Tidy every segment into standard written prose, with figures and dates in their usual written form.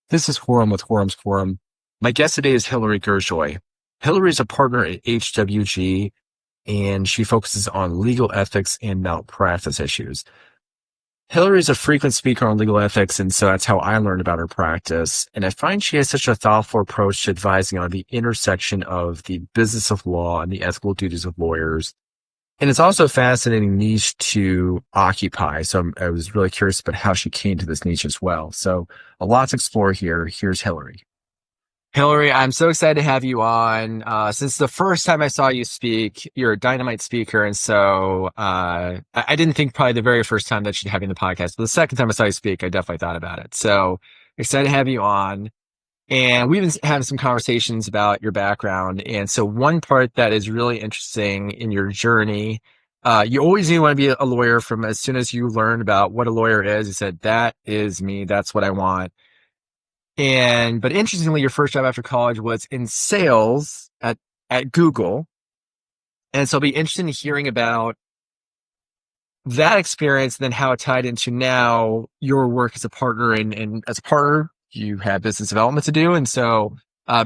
This is Horum with Horum's Quorum. My guest today is Hilary Gerzhoy. Hilary is a partner at HWG, and she focuses on legal ethics and malpractice issues. Hilary is a frequent speaker on legal ethics, and so that's how I learned about her practice. And I find she has such a thoughtful approach to advising on the intersection of the business of law and the ethical duties of lawyers. And it's also a fascinating niche to occupy. So I was really curious about how she came to this niche as well. So a lot to explore here. Here's Hilary. Hilary, I'm so excited to have you on. Since the first time I saw you speak, you're a dynamite speaker. And so I didn't think probably the very first time that you'd have you on the podcast, but the second time I saw you speak, I definitely thought about it. So excited to have you on. And we've been having some conversations about your background. And so one part that is really interesting in your journey, you always knew you want to be a lawyer from as soon as you learned about what a lawyer is. You said, that is me. That's what I want. But interestingly, your first job after college was in sales at Google. And so I'll be interested in hearing about that experience and then how it tied into now your work as a partner. And as a partner, you had business development to do. And so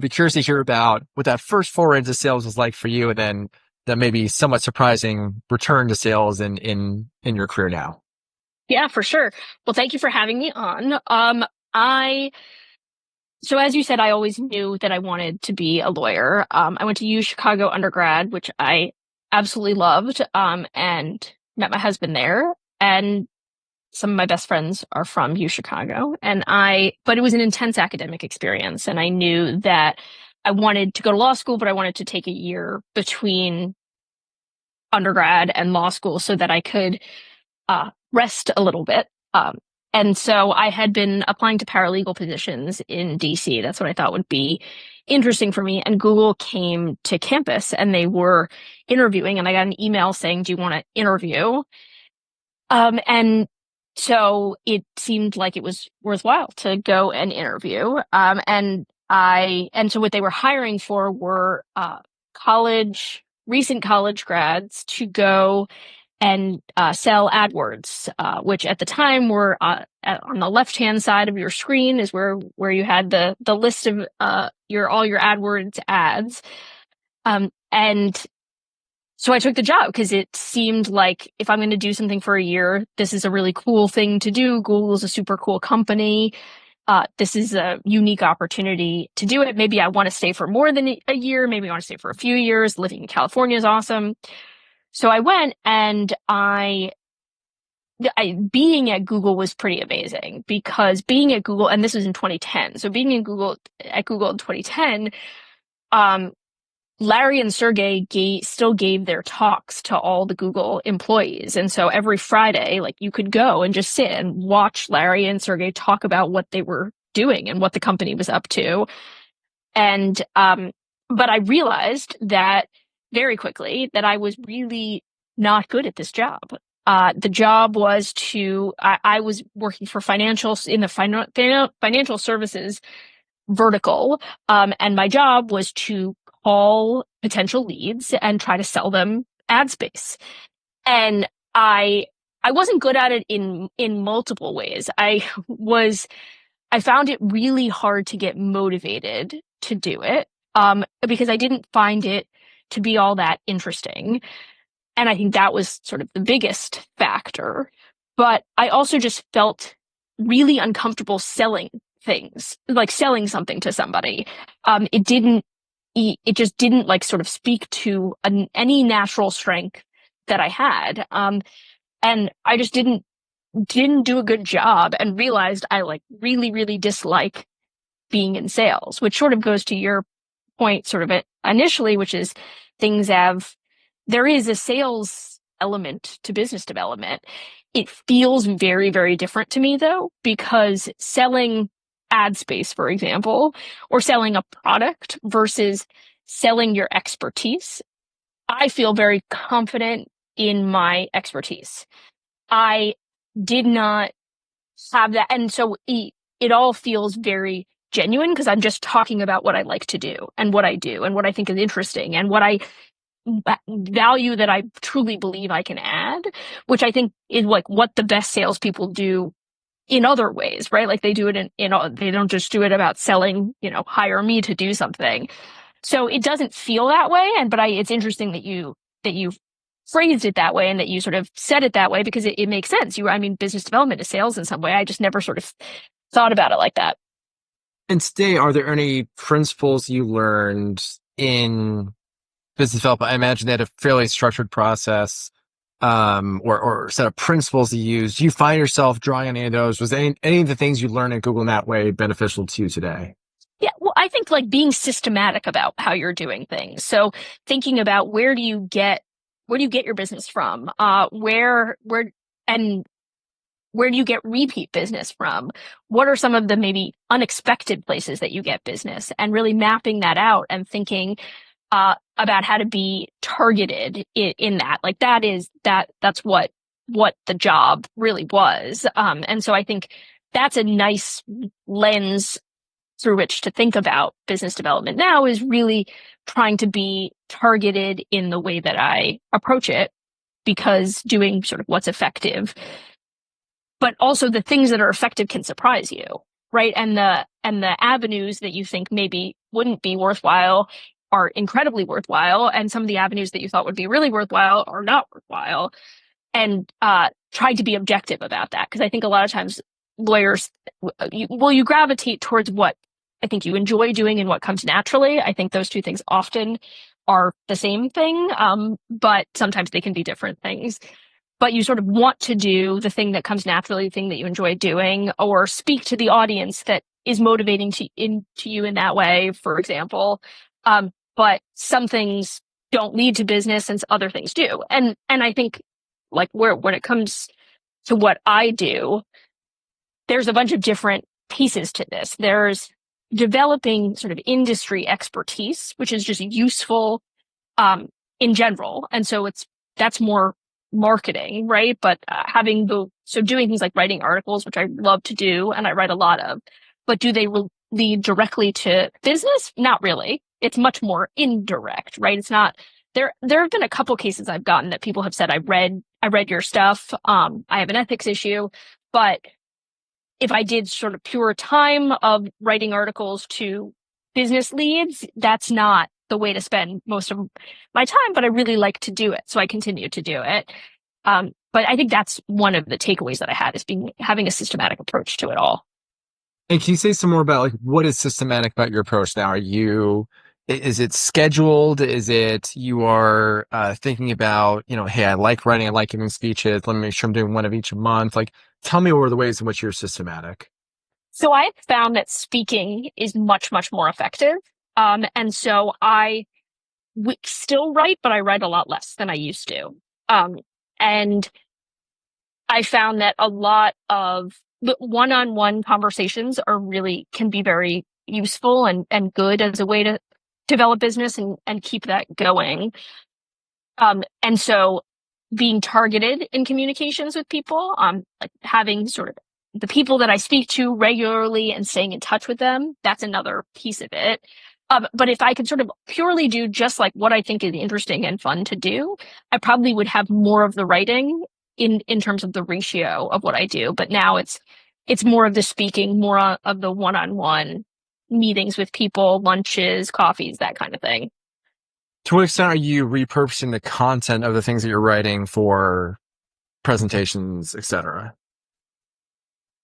be curious to hear about what that first foray into sales was like for you, and then that maybe somewhat surprising return to sales in your career now. Yeah, for sure. Well, thank you for having me on. So as you said, I always knew that I wanted to be a lawyer. I went to U Chicago undergrad, which I absolutely loved, and met my husband there. And some of my best friends are from U Chicago. But it was an intense academic experience. And I knew that I wanted to go to law school, but I wanted to take a year between undergrad and law school so that I could rest a little bit. And so I had been applying to paralegal positions in DC. That's what I thought would be interesting for me. And Google came to campus and they were interviewing, and I got an email saying, "Do you want to interview?" And so it seemed like it was worthwhile to go and interview. And so what they were hiring for were recent college grads to go and sell AdWords, which at the time were on the left-hand side of your screen is where you had the list of all your AdWords ads. And so I took the job because it seemed like if I'm going to do something for a year, this is a really cool thing to do. Google is a super cool company. This is a unique opportunity to do it. Maybe I want to stay for more than a year. Maybe I want to stay for a few years. Living in California is awesome. So I went, and being at Google was pretty amazing, because being at Google, and this was in 2010. So being at Google in 2010, Larry and Sergey still gave their talks to all the Google employees. And so every Friday, like, you could go and just sit and watch Larry and Sergey talk about what they were doing and what the company was up to. And, but I realized that very quickly that I was really not good at this job. The job was I was working for in the financial services vertical. And my job was to call potential leads and try to sell them ad space. And I wasn't good at it in multiple ways. I found it really hard to get motivated to do it, because I didn't find it to be all that interesting. And I think that was sort of the biggest factor. But I also just felt really uncomfortable selling things, like selling something to somebody. It just didn't like sort of speak to any natural strength that I had. And I just didn't do a good job, and realized I like really, really dislike being in sales, which sort of goes to your point sort of initially, which is there is a sales element to business development. It feels very, very different to me though, because selling ad space, for example, or selling a product versus selling your expertise, I feel very confident in my expertise. I did not have that. And so it all feels very genuine, because I'm just talking about what I like to do and what I do and what I think is interesting and what I value that I truly believe I can add, which I think is like what the best salespeople do in other ways, right? Like they do it they don't just do it about selling, hire me to do something. So it doesn't feel that way. It's interesting that you phrased it that way and that you sort of said it that way because it makes sense. I mean, business development is sales in some way. I just never sort of thought about it like that. And today, are there any principles you learned in business development? I imagine they had a fairly structured process, or set of principles you use. Do you find yourself drawing on any of those? Was any of the things you learned at Google in that way beneficial to you today? Yeah, well, I think like being systematic about how you're doing things. So thinking about where do you get your business from? And where do you get repeat business from? What are some of the maybe unexpected places that you get business? And really mapping that out and thinking about how to be targeted in that. Like that's what the job really was. And so I think that's a nice lens through which to think about business development now, is really trying to be targeted in the way that I approach it, because doing sort of what's effective, but also the things that are effective can surprise you, right? And the avenues that you think maybe wouldn't be worthwhile are incredibly worthwhile, and some of the avenues that you thought would be really worthwhile are not worthwhile. And try to be objective about that, because I think a lot of times lawyers, you gravitate towards what I think you enjoy doing and what comes naturally. I think those two things often are the same thing, but sometimes they can be different things. But you sort of want to do the thing that comes naturally, the thing that you enjoy doing, or speak to the audience that is motivating to you in that way, for example. But some things don't lead to business and other things do. And I think like when it comes to what I do, there's a bunch of different pieces to this. There's developing sort of industry expertise, which is just useful in general. And so that's more marketing, right? But doing things like writing articles, which I love to do and I write a lot of, but do they lead directly to business? Not really. It's much more indirect, right? It's not there. There have been a couple cases I've gotten that people have said, I read your stuff. I have an ethics issue, but if I did sort of pure time of writing articles to business leads, that's not the way to spend most of my time, but I really like to do it. So I continue to do it. But I think that's one of the takeaways that I had, is having a systematic approach to it all. And can you say some more about like what is systematic about your approach now? Is it scheduled? Is it you are thinking about, hey, I like writing, I like giving speeches. Let me make sure I'm doing one of each a month. Like, tell me what are the ways in which you're systematic. So I've found that speaking is much, much more effective. And so we still write, but I write a lot less than I used to. And I found that a lot of the one-on-one conversations can be very useful and good as a way to develop business and keep that going. And so being targeted in communications with people, like having sort of the people that I speak to regularly and staying in touch with them, that's another piece of it. But if I could sort of purely do just like what I think is interesting and fun to do, I probably would have more of the writing in terms of the ratio of what I do. But now it's more of the speaking, more of the one-on-one meetings with people, lunches, coffees, that kind of thing. To what extent are you repurposing the content of the things that you're writing for presentations, etc.?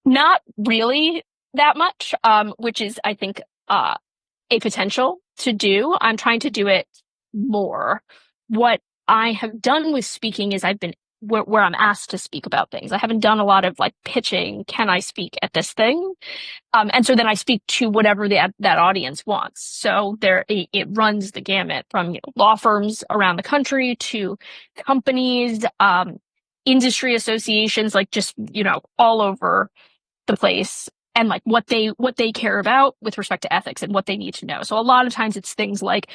Not really that much, which is, I think, a potential to do. I'm trying to do it more. What I have done with speaking is I've been where I'm asked to speak about things. I haven't done a lot of like pitching. Can I speak at this thing? And so then I speak to whatever that audience wants. So it runs the gamut from law firms around the country to companies, industry associations, like just all over the place, and like what they care about with respect to ethics and what they need to know. So a lot of times it's things like,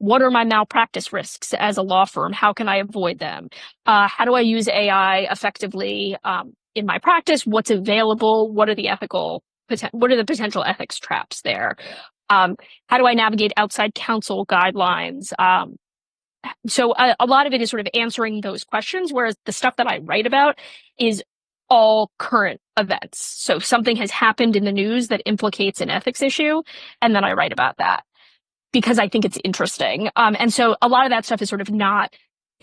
what are my malpractice risks as a law firm? How can I avoid them? How do I use AI effectively in my practice? What's available? What are the potential ethics traps there? How do I navigate outside counsel guidelines? So a lot of it is sort of answering those questions, whereas the stuff that I write about is all current events. So something has happened in the news that implicates an ethics issue, and then I write about that because I think it's interesting. And so a lot of that stuff is sort of not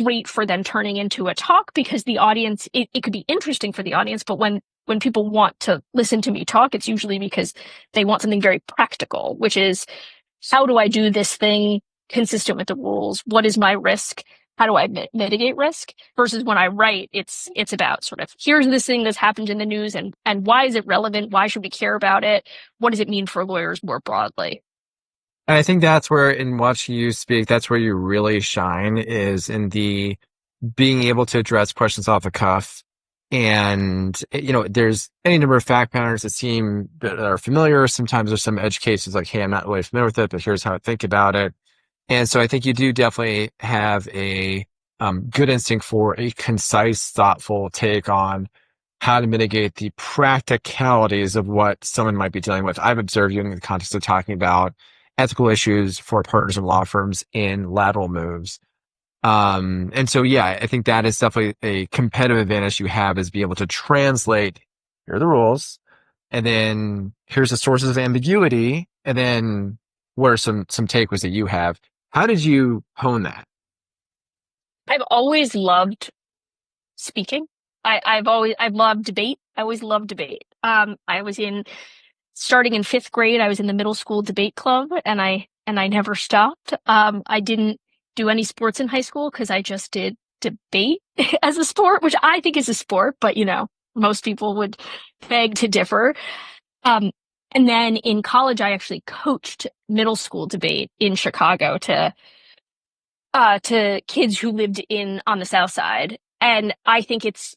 great for then turning into a talk because the audience, it could be interesting for the audience, but when people want to listen to me talk, it's usually because they want something very practical, which is how do I do this thing consistent with the rules? What is my risk? How do I mitigate risk? Versus when I write, it's about sort of here's this thing that's happened in the news and why is it relevant? Why should we care about it? What does it mean for lawyers more broadly? And I think that's where, in watching you speak, that's where you really shine is in the being able to address questions off the cuff. And, there's any number of fact patterns that seem that are familiar. Sometimes there's some edge cases like, hey, I'm not really familiar with it, but here's how I think about it. And so I think you do definitely have a good instinct for a concise, thoughtful take on how to mitigate the practicalities of what someone might be dealing with. I've observed you in the context of talking about ethical issues for partners and law firms in lateral moves. And so, yeah, I think that is definitely a competitive advantage you have is be able to translate, here are the rules, and then here's the sources of ambiguity, and then what are some takeaways that you have? How did you hone that? I've always loved speaking. I've loved debate. I always loved debate. I was in starting in fifth grade, I was in the middle school debate club and I never stopped. I didn't do any sports in high school because I just did debate as a sport, which I think is a sport, but most people would beg to differ. Um, and then in college, I actually coached middle school debate in Chicago to kids who lived in on the South Side. And I think it's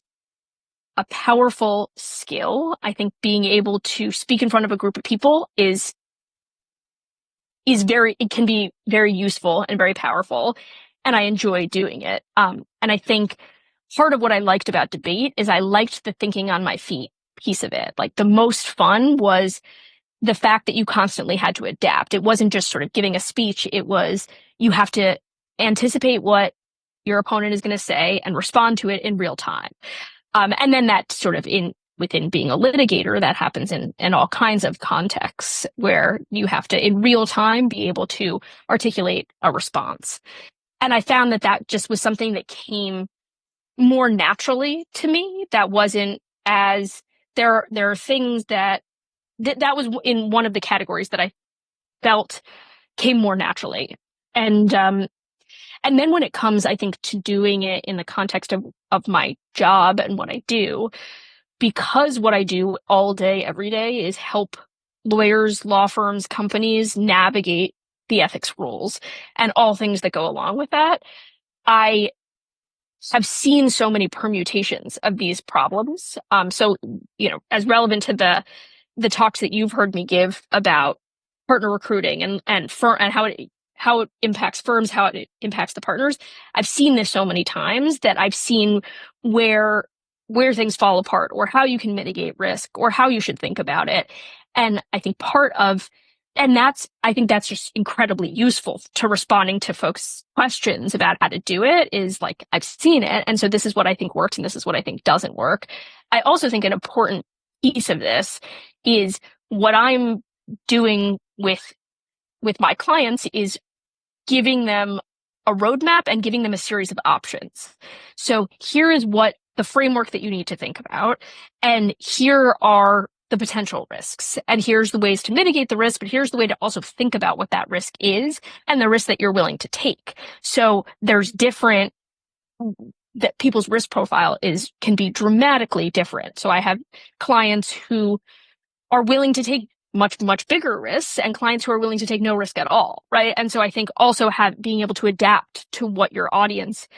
a powerful skill. I think being able to speak in front of a group of people it can be very useful and very powerful. And I enjoy doing it. And I think part of what I liked about debate is I liked the thinking on my feet piece of it. Like the most fun was the fact that you constantly had to adapt. It wasn't just sort of giving a speech. It was you have to anticipate what your opponent is going to say and respond to it in real time. And then that sort of within being a litigator, that happens in all kinds of contexts where you have to, in real time, be able to articulate a response. And I found that just was something that came more naturally to me. That wasn't as there are things that was in one of the categories that I felt came more naturally. And then when it comes, I think, to doing it in the context of my job and what I do, because what I do all day, every day is help lawyers, law firms, companies navigate the ethics rules and all things that go along with that. I have seen so many permutations of these problems. So, as relevant to the talks that you've heard me give about partner recruiting and how it impacts firms, how it impacts the partners. I've seen this so many times that I've seen where things fall apart or how you can mitigate risk or how you should think about it. And I think I think that's just incredibly useful to responding to folks' questions about how to do it is like, I've seen it. And so this is what I think works and this is what I think doesn't work. I also think an important piece of this is what I'm doing with my clients is giving them a roadmap and giving them a series of options. So here is what the framework that you need to think about. And here are the potential risks. And here's the ways to mitigate the risk, but here's the way to also think about what that risk is and the risk that you're willing to take. So there's different that people's risk profile can be dramatically different. So I have clients who are willing to take much, much bigger risks and clients who are willing to take no risk at all, right? And so I think also being able to adapt to what your audience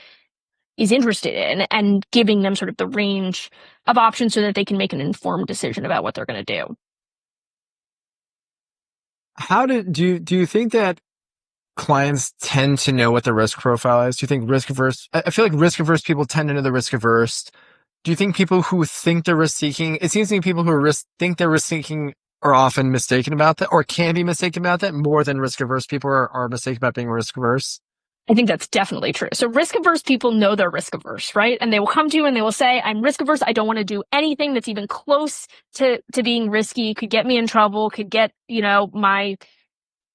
is interested in and giving them sort of the range of options so that they can make an informed decision about what they're going to do. Do you think that clients tend to know what the risk profile is? Do you think risk averse? I feel like risk averse people tend to know the risk averse. Do you think people who think they're risk seeking, it seems to me people who think they're risk seeking are often mistaken about that or can be mistaken about that more than risk averse people are mistaken about being risk averse? I think that's definitely true. So risk averse people know they're risk averse, right? And they will come to you and they will say, I'm risk averse. I don't want to do anything that's even close to being risky, could get me in trouble, could get, my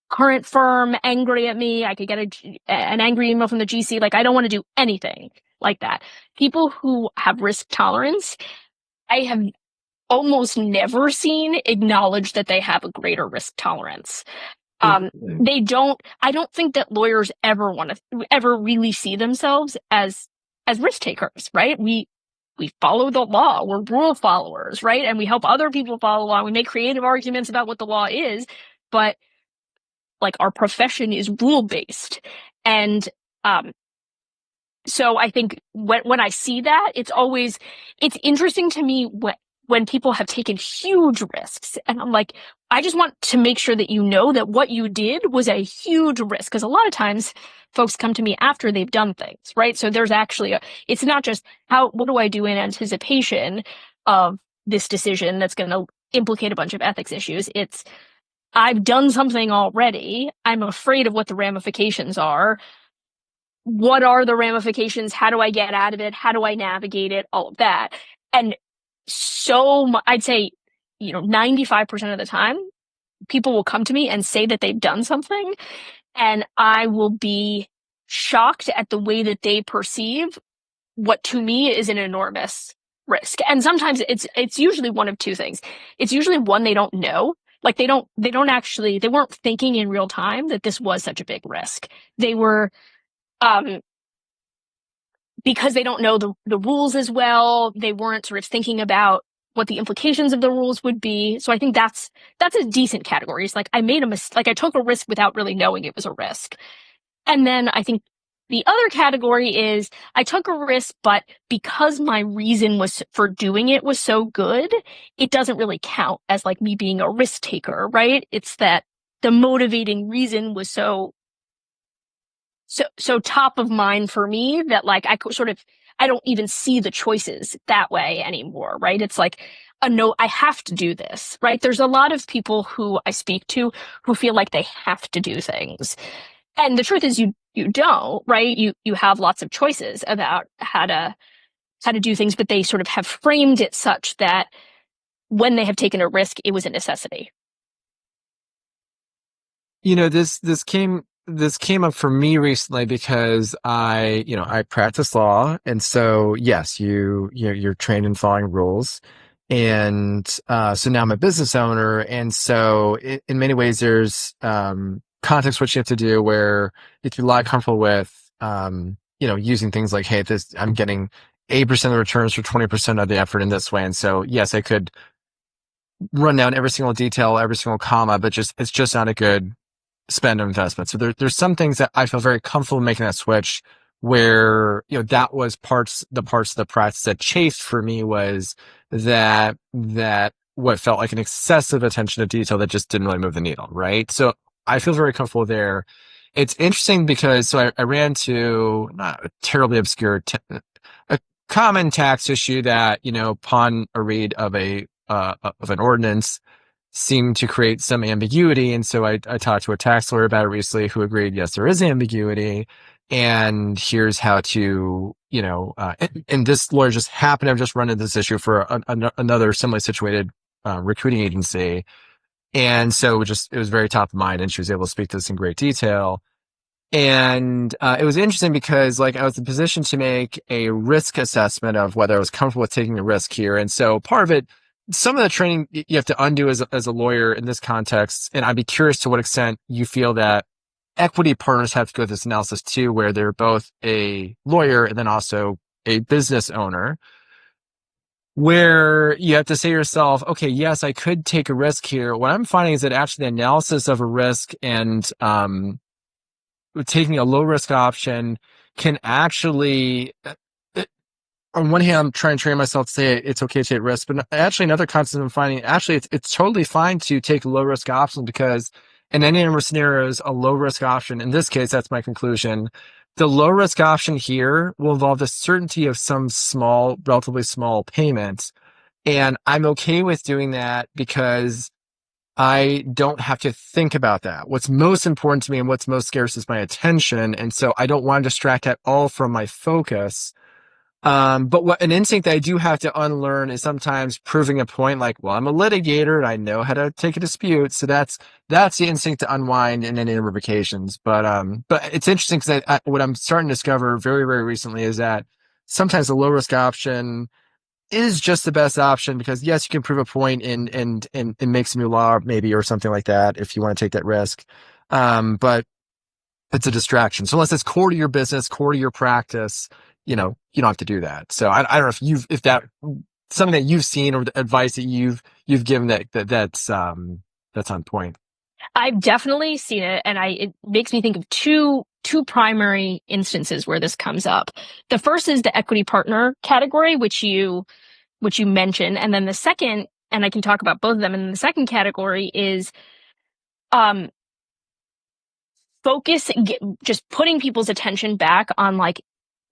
current firm angry at me. I could get an angry email from the GC. Like, I don't want to do anything like that. People who have risk tolerance, I have almost never seen acknowledge that they have a greater risk tolerance. They don't, I don't think that lawyers ever really see themselves as risk takers, right? We follow the law. We're rule followers, right? And we help other people follow the law. We make creative arguments about what the law is, but like our profession is rule based. And, um, so I think when I see that, it's interesting to me when people have taken huge risks. And I'm like, I just want to make sure that you know that what you did was a huge risk. Because a lot of times folks come to me after they've done things, right? So there's actually it's not just what do I do in anticipation of this decision that's going to implicate a bunch of ethics issues. It's, I've done something already. I'm afraid of what the ramifications are. What are the ramifications? How do I get out of it? How do I navigate it? All of that. And I'd say, 95% of the time, people will come to me and say that they've done something, and I will be shocked at the way that they perceive what to me is an enormous risk. And sometimes it's usually one of two things. It's usually one, they don't know. Like they weren't thinking in real time that this was such a big risk. They were, um, because they don't know the rules as well, they weren't sort of thinking about what the implications of the rules would be. So I think that's a decent category. It's like I made a mistake, like I took a risk without really knowing it was a risk. And then I think the other category is I took a risk, but because my reason was for doing it was so good, it doesn't really count as like me being a risk taker, right? It's that the motivating reason was so top of mind for me that like I don't even see the choices that way anymore, right? It's like no, I have to do this, right? There's a lot of people who I speak to who feel like they have to do things. And the truth is you don't, right? You have lots of choices about how to do things, but they sort of have framed it such that when they have taken a risk, it was a necessity. This came up for me recently because I practice law, and so yes, you're trained in following rules, and so now I'm a business owner, and so in many ways there's context what you have to do where if you're a lot comfortable with using things like, hey, this I'm getting 8% of the returns for 20% of the effort in this way, and so yes, I could run down every single detail, every single comma, but it's just not a good spend on investment. So there's some things that I feel very comfortable making that switch where, that was the parts of the practice that chafed for me was that what felt like an excessive attention to detail that just didn't really move the needle. Right. So I feel very comfortable there. It's interesting because I ran to not a terribly obscure, a common tax issue that, upon a read of of an ordinance seemed to create some ambiguity. And so I talked to a tax lawyer about it recently who agreed, yes, there is ambiguity. And here's how to, and this lawyer just happened to have just run into this issue for another similarly situated recruiting agency. And so it was very top of mind, and she was able to speak to this in great detail. And it was interesting because like I was in a position to make a risk assessment of whether I was comfortable with taking a risk here. And so part of it, some of the training you have to undo as a lawyer in this context. And I'd be curious to what extent you feel that equity partners have to go through this analysis too, where they're both a lawyer and then also a business owner, where you have to say to yourself, okay, yes, I could take a risk here. What I'm finding is that actually the analysis of a risk and taking a low risk option can actually, on one hand, I'm trying to train myself to say it's okay to take risk, but actually another concept I'm finding, actually it's totally fine to take a low risk option because in any number of scenarios, a low risk option, in this case, that's my conclusion. The low risk option here will involve the certainty of some relatively small payment. And I'm okay with doing that because I don't have to think about that. What's most important to me and what's most scarce is my attention. And so I don't want to distract at all from my focus. But what an instinct that I do have to unlearn is sometimes proving a point like, well, I'm a litigator and I know how to take a dispute. So that's the instinct to unwind in any ramifications. But it's interesting because what I'm starting to discover very, very recently is that sometimes the low risk option is just the best option because yes, you can prove a point and make some new law maybe or something like that if you want to take that risk. But it's a distraction. So unless it's core to your business, core to your practice, you don't have to do that. So I don't know if that something that you've seen or the advice that you've given that's on point. I've definitely seen it, and it makes me think of two primary instances where this comes up. The first is the equity partner category, which you mentioned, and then the second, and I can talk about both of them. And the second category is um just putting people's attention back on like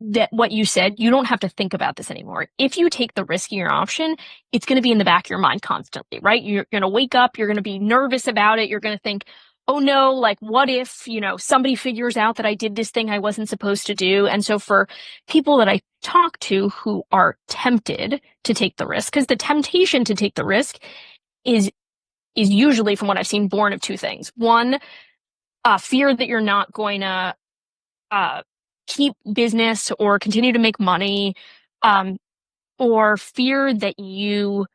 that what you said. You don't have to think about this anymore. If you take the riskier option, it's going to be in the back of your mind constantly, right? You're going to wake up, you're going to be nervous about it. You're going to think, oh no, like what if, somebody figures out that I did this thing I wasn't supposed to do? And so for people that I talk to who are tempted to take the risk, because the temptation to take the risk is usually, from what I've seen, born of two things. One, fear that you're not going to uh, keep business or continue to make money, um, or fear that you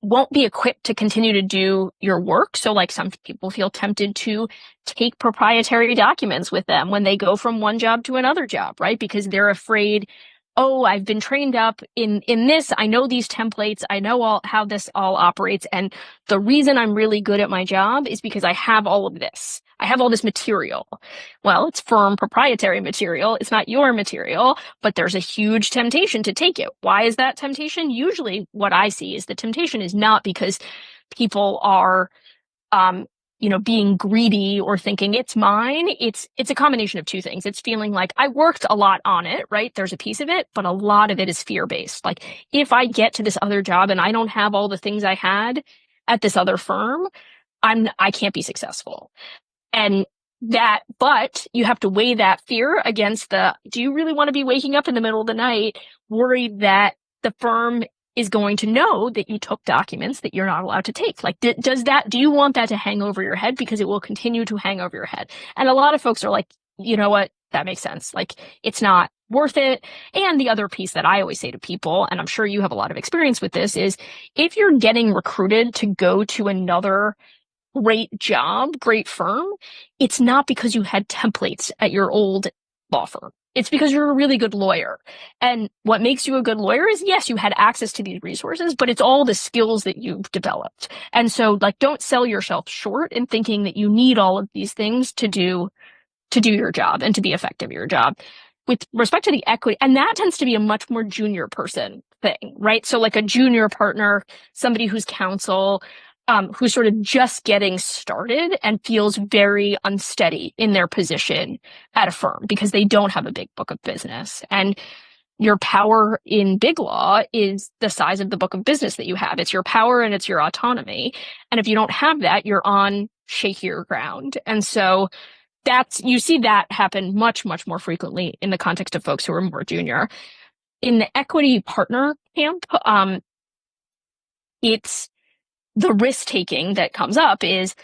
won't be equipped to continue to do your work. So, like, some people feel tempted to take proprietary documents with them when they go from one job to another job, right? Because they're afraid, oh, I've been trained up in this. I know these templates. I know how this all operates. And the reason I'm really good at my job is because I have all of this. I have all this material. Well, it's firm proprietary material. It's not your material, but there's a huge temptation to take it. Why is that temptation? Usually what I see is the temptation is not because people are, um, being greedy or thinking it's mine. It's a combination of two things. It's feeling like I worked a lot on it, right? There's a piece of it, but a lot of it is fear-based. Like if I get to this other job and I don't have all the things I had at this other firm, I can't be successful. And but you have to weigh that fear against do you really want to be waking up in the middle of the night worried that the firm is going to know that you took documents that you're not allowed to take? Like, do you want that to hang over your head? Because it will continue to hang over your head. And a lot of folks are like, you know what? That makes sense. Like, it's not worth it. And the other piece that I always say to people, and I'm sure you have a lot of experience with this, is if you're getting recruited to go to another great job, great firm, it's not because you had templates at your old law firm. It's because you're a really good lawyer. And what makes you a good lawyer is, yes, you had access to these resources, but it's all the skills that you've developed. And so, like, don't sell yourself short in thinking that you need all of these things to do your job and to be effective at your job. With respect to the equity, and that tends to be a much more junior person thing, right? So like a junior partner, somebody who's counsel, who's sort of just getting started and feels very unsteady in their position at a firm because they don't have a big book of business. And your power in big law is the size of the book of business that you have. It's your power and it's your autonomy. And if you don't have that, you're on shakier ground. And so you see that happen much, much more frequently in the context of folks who are more junior. In the equity partner camp, it's the risk taking that comes up is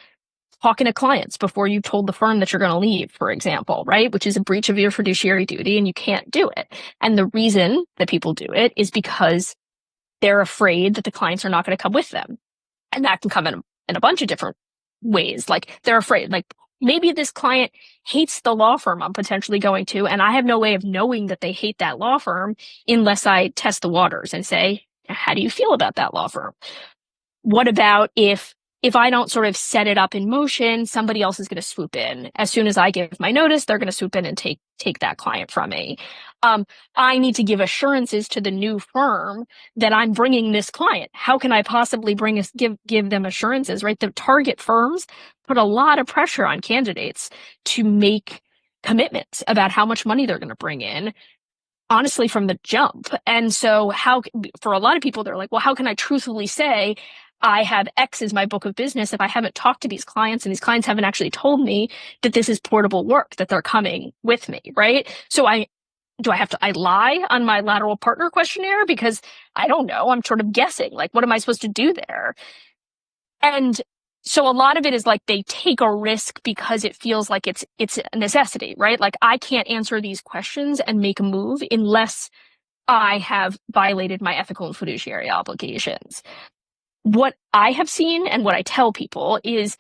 talking to clients before you've told the firm that you're going to leave, for example, right? Which is a breach of your fiduciary duty and you can't do it. And the reason that people do it is because they're afraid that the clients are not going to come with them. And that can come in a bunch of different ways. Like they're afraid, like maybe this client hates the law firm I'm potentially going to, and I have no way of knowing that they hate that law firm unless I test the waters and say, how do you feel about that law firm? What about if I don't sort of set it up in motion, somebody else is going to swoop in. As soon as I give my notice, they're going to swoop in and take that client from me. I need to give assurances to the new firm that I'm bringing this client. How can I possibly give them assurances, right? The target firms put a lot of pressure on candidates to make commitments about how much money they're going to bring in, honestly, from the jump. And so for a lot of people, they're like, well, how can I truthfully say I have X as my book of business if I haven't talked to these clients and these clients haven't actually told me that this is portable work, that they're coming with me, right? So I lie on my lateral partner questionnaire because I don't know. I'm sort of guessing, like, what am I supposed to do there? And so a lot of it is like they take a risk because it feels like it's a necessity, right? Like I can't answer these questions and make a move unless I have violated my ethical and fiduciary obligations. What I have seen and what I tell people is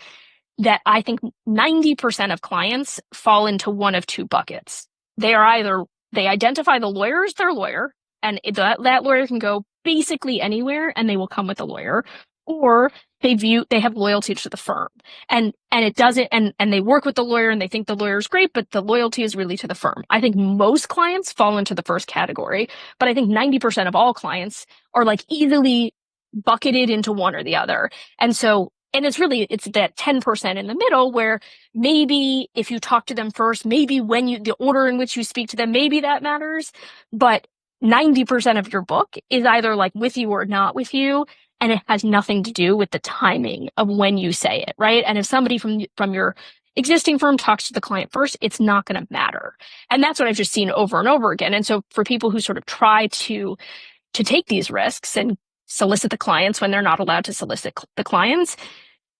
that I think 90% of clients fall into one of two buckets. They are either they identify the lawyer as their lawyer, and that lawyer can go basically anywhere and they will come with a lawyer, or they have loyalty to the firm. And it doesn't and they work with the lawyer and they think the lawyer is great, but the loyalty is really to the firm. I think most clients fall into the first category, but I think 90% of all clients are like easily bucketed into one or the other. And so it's that 10% in the middle where maybe if you talk to them first, maybe the order in which you speak to them, maybe that matters. But 90% of your book is either like with you or not with you. And it has nothing to do with the timing of when you say it, right? And if somebody from your existing firm talks to the client first, it's not going to matter. And that's what I've just seen over and over again. And so for people who sort of try to take these risks and solicit the clients when they're not allowed to solicit the clients,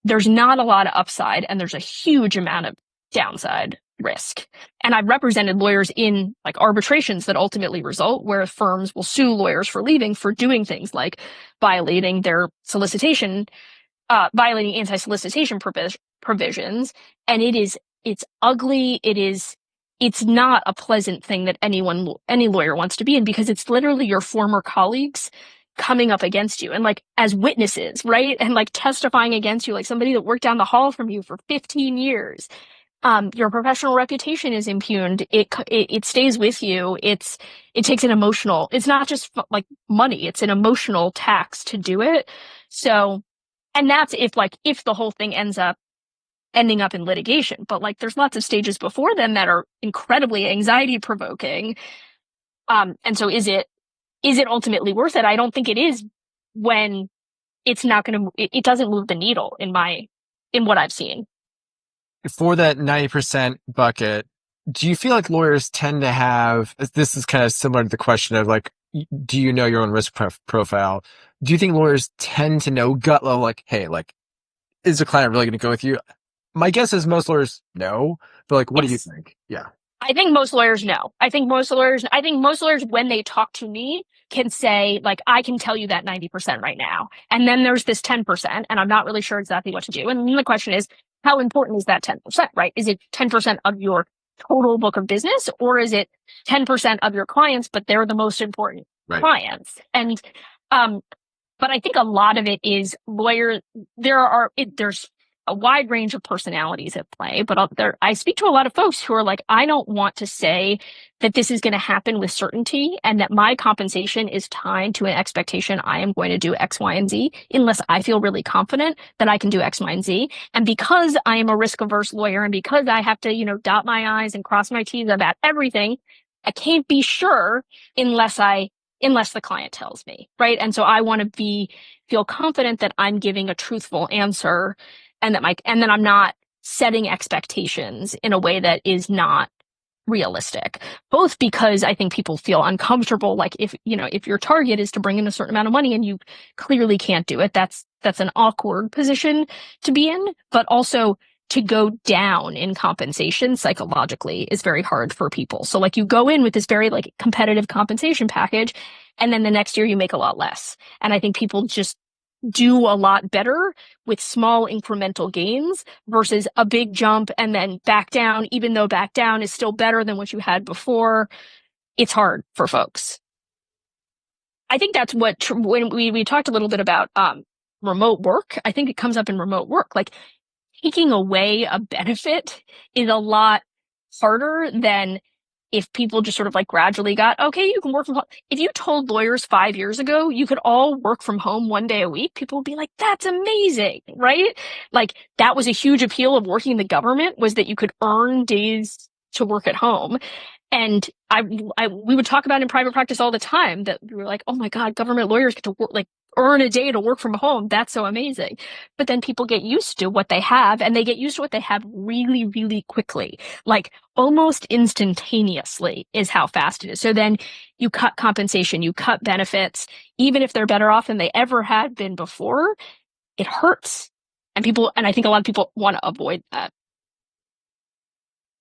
there's not a lot of upside and there's a huge amount of downside risk. And I've represented lawyers in like arbitrations that ultimately result where firms will sue lawyers for leaving for doing things like violating their solicitation, violating anti-solicitation provisions. And it's ugly. It's not a pleasant thing that any lawyer wants to be in because it's literally your former colleagues coming up against you and like as witnesses, right? And like testifying against you, like somebody that worked down the hall from you for 15 years. Your professional reputation is impugned. It stays with you. It takes an emotional, it's not just like money, it's an emotional tax to do it. So, and that's if the whole thing ending up in litigation, but like there's lots of stages before then that are incredibly anxiety provoking. And so is it ultimately worth it? I don't think it is when it's not going to, it doesn't move the needle in what I've seen. For that 90% bucket, do you feel like lawyers tend to have, this is kind of similar to the question of like, do you know your own risk profile? Do you think lawyers tend to know gut level, like, hey, like, is the client really going to go with you? My guess is most lawyers know, but like, what do you Yes. think? Yeah. I think most lawyers know. I think most lawyers, when they talk to me, can say, like, I can tell you that 90% right now. And then there's this 10%, and I'm not really sure exactly what to do. And then the question is, how important is that 10%, right? Is it 10% of your total book of business, or is it 10% of your clients, but they're the most important Right. clients? And, but I think a lot of it is there's a wide range of personalities at play, but I speak to a lot of folks who are like, I don't want to say that this is going to happen with certainty and that my compensation is tied to an expectation I am going to do X, Y, and Z unless I feel really confident that I can do X, Y, and Z. And because I am a risk averse lawyer and because I have to, dot my I's and cross my T's about everything, I can't be sure unless the client tells me, right? And so I want to feel confident that I'm giving a truthful answer and that I'm not setting expectations in a way that is not realistic, both because I think people feel uncomfortable. Like if your target is to bring in a certain amount of money and you clearly can't do it, that's an awkward position to be in, but also to go down in compensation psychologically is very hard for people. So like you go in with this very like competitive compensation package and then the next year you make a lot less. And I think people just do a lot better with small incremental gains versus a big jump and then back down, even though back down is still better than what you had before. It's hard for folks. I think that's when we talked a little bit about remote work. I think it comes up in remote work. Like taking away a benefit is a lot harder than if people just sort of like gradually got, okay, you can work from home. If you told lawyers 5 years ago you could all work from home one day a week, people would be like, that's amazing, right? Like that was a huge appeal of working in the government, was that you could earn days to work at home. And we would talk about in private practice all the time that we were like, oh my God, government lawyers get to work, like earn a day to work from home. That's so amazing. But then people get used to what they have and they get used to what they have really, really quickly, like almost instantaneously is how fast it is. So then you cut compensation, you cut benefits, even if they're better off than they ever had been before, it hurts. And I think a lot of people want to avoid that.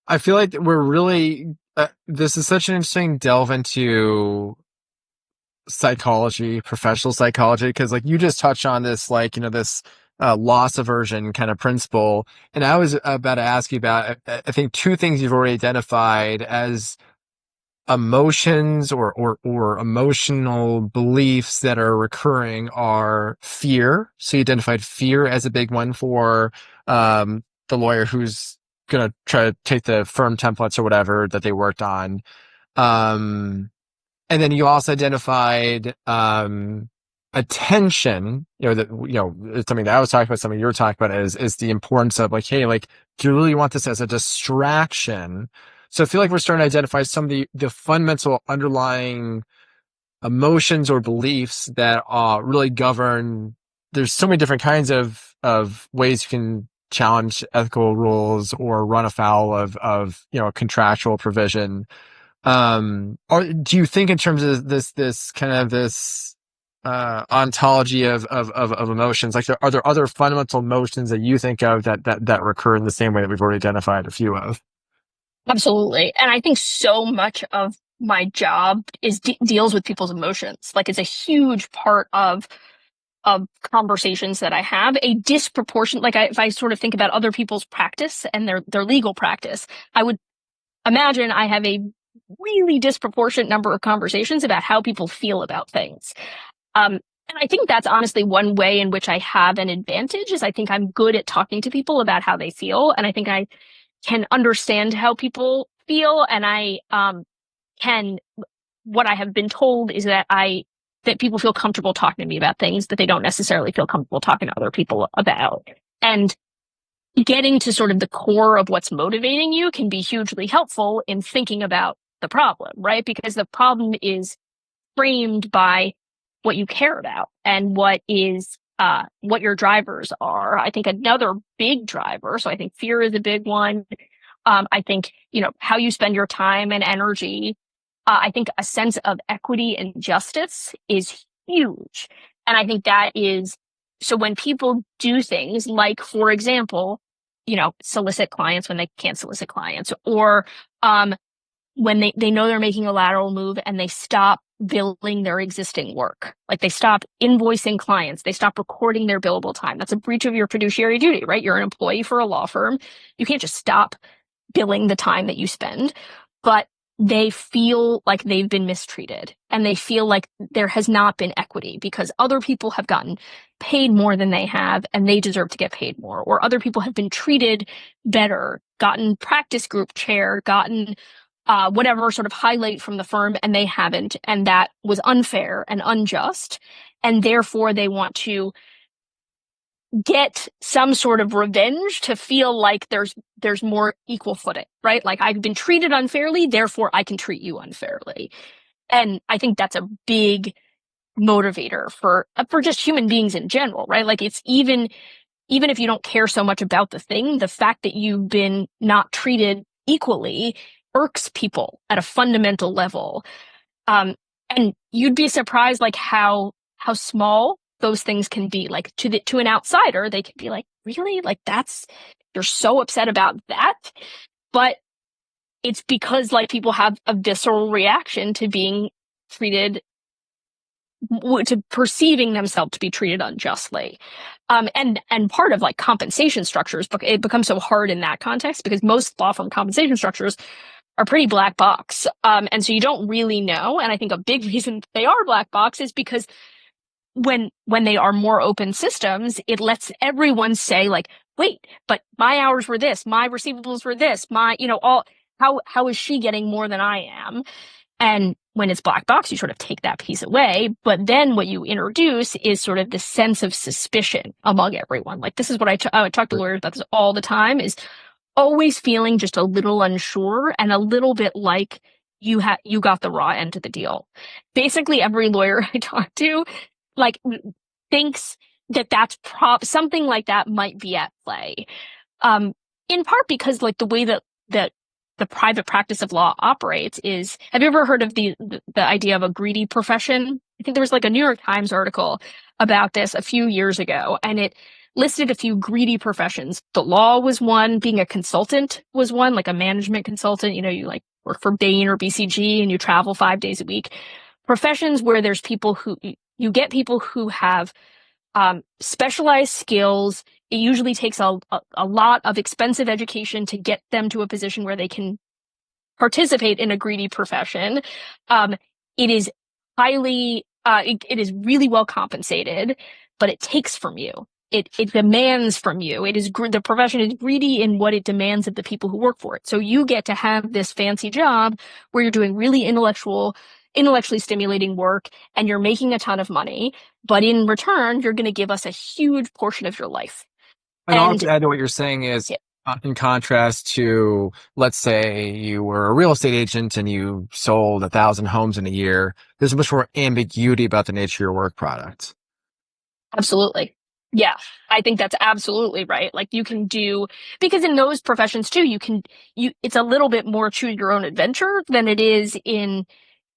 I feel like we're really, this is such an interesting delve into psychology, professional psychology, because like you just touched on this, like, this loss aversion kind of principle. And I was about to ask you about, I think two things you've already identified as emotions or emotional beliefs that are recurring are fear. So you identified fear as a big one for the lawyer who's going to try to take the firm templates or whatever that they worked on. Um, and then you also identified attention, it's something that I was talking about, something you were talking about is the importance of like, hey, like, do you really want this as a distraction? So I feel like we're starting to identify some of the fundamental underlying emotions or beliefs that really govern. There's so many different kinds of ways you can challenge ethical rules or run afoul of a contractual provision. Or do you think in terms of this kind of this ontology of emotions, like are there other fundamental emotions that you think of that recur in the same way that we've already identified a few of? Absolutely. And I think so much of my job is deals with people's emotions. Like it's a huge part of conversations that I have, a disproportionate, if I sort of think about other people's practice and their legal practice, I would imagine I have a really disproportionate number of conversations about how people feel about things. And I think that's honestly one way in which I have an advantage is I think I'm good at talking to people about how they feel. And I think I can understand how people feel. And can, what I have been told is that people feel comfortable talking to me about things that they don't necessarily feel comfortable talking to other people about. And getting to sort of the core of what's motivating you can be hugely helpful in thinking about the problem, right? Because the problem is framed by what you care about and what your drivers are. I think another big driver, so I think fear is a big one. I think, how you spend your time and energy. I think a sense of equity and justice is huge. And I think that is, so when people do things like, for example, solicit clients when they can't solicit clients, or um, when they know they're making a lateral move and they stop billing their existing work. Like they stop invoicing clients, they stop recording their billable time. That's a breach of your fiduciary duty, right? You're an employee for a law firm. You can't just stop billing the time that you spend, but they feel like they've been mistreated and they feel like there has not been equity because other people have gotten paid more than they have and they deserve to get paid more, or other people have been treated better, gotten practice group chair, gotten whatever sort of highlight from the firm and they haven't. And that was unfair and unjust. And therefore they want to get some sort of revenge to feel like there's more equal footing, right? Like I've been treated unfairly, therefore I can treat you unfairly. And I think that's a big motivator for just human beings in general, right? Like it's even if you don't care so much about the thing, the fact that you've been not treated equally irks people at a fundamental level. And you'd be surprised like how small those things can be. Like to an outsider, they can be like, really? Like you're so upset about that. But it's because like people have a visceral reaction to being treated to perceiving themselves to be treated unjustly. And part of like compensation structures, it becomes so hard in that context because most law firm compensation structures are pretty black box. And so you don't really know. And I think a big reason they are black box is because when they are more open systems, it lets everyone say like, wait, but my hours were this, my receivables were this, how is she getting more than I am? And when it's black box, you sort of take that piece away. But then what you introduce is sort of the sense of suspicion among everyone. Like this is what I talk to lawyers about this all the time is always feeling just a little unsure and a little bit like you got the raw end of the deal. Basically, every lawyer I talk to, like thinks that something like that might be at play. Um, in part because like the way that the private practice of law operates is, have you ever heard of the idea of a greedy profession? I think there was like a New York Times article about this a few years ago, and it listed a few greedy professions. The law was one, being a consultant was one, like a management consultant. You know, you like work for Bain or BCG and you travel 5 days a week. Professions where there's people who you get people who have specialized skills. It usually takes a lot of expensive education to get them to a position where they can participate in a greedy profession. Um, it is it is really well compensated, but it takes from you. It demands from you. The profession is greedy in what it demands of the people who work for it. So you get to have this fancy job where you're doing really intellectually stimulating work and you're making a ton of money, but in return, you're going to give us a huge portion of your life. And I'll have And to add to what you're saying is, yeah, in contrast to, let's say you were a real estate agent and you sold 1,000 homes in a year, there's much more ambiguity about the nature of your work product. absolutely. Yeah, I think that's absolutely right. Like you can do, because in those professions too, it's a little bit more choose your own adventure than it is in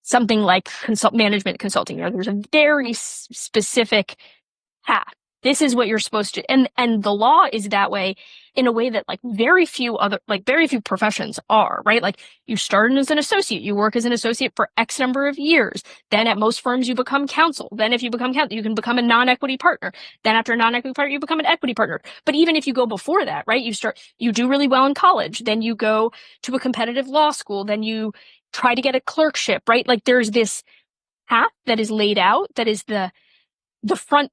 something like management consulting. You know, there's a very specific path. This is what you're supposed to, and the law is that way in a way that like very few professions are, right? Like you start as an associate, you work as an associate for X number of years. Then at most firms you become counsel. Then if you become counsel, you can become a non-equity partner. Then after a non-equity partner, you become an equity partner. But even if you go before that, right? You do really well in college. Then you go to a competitive law school. Then you try to get a clerkship, right? Like there's this path that is laid out that is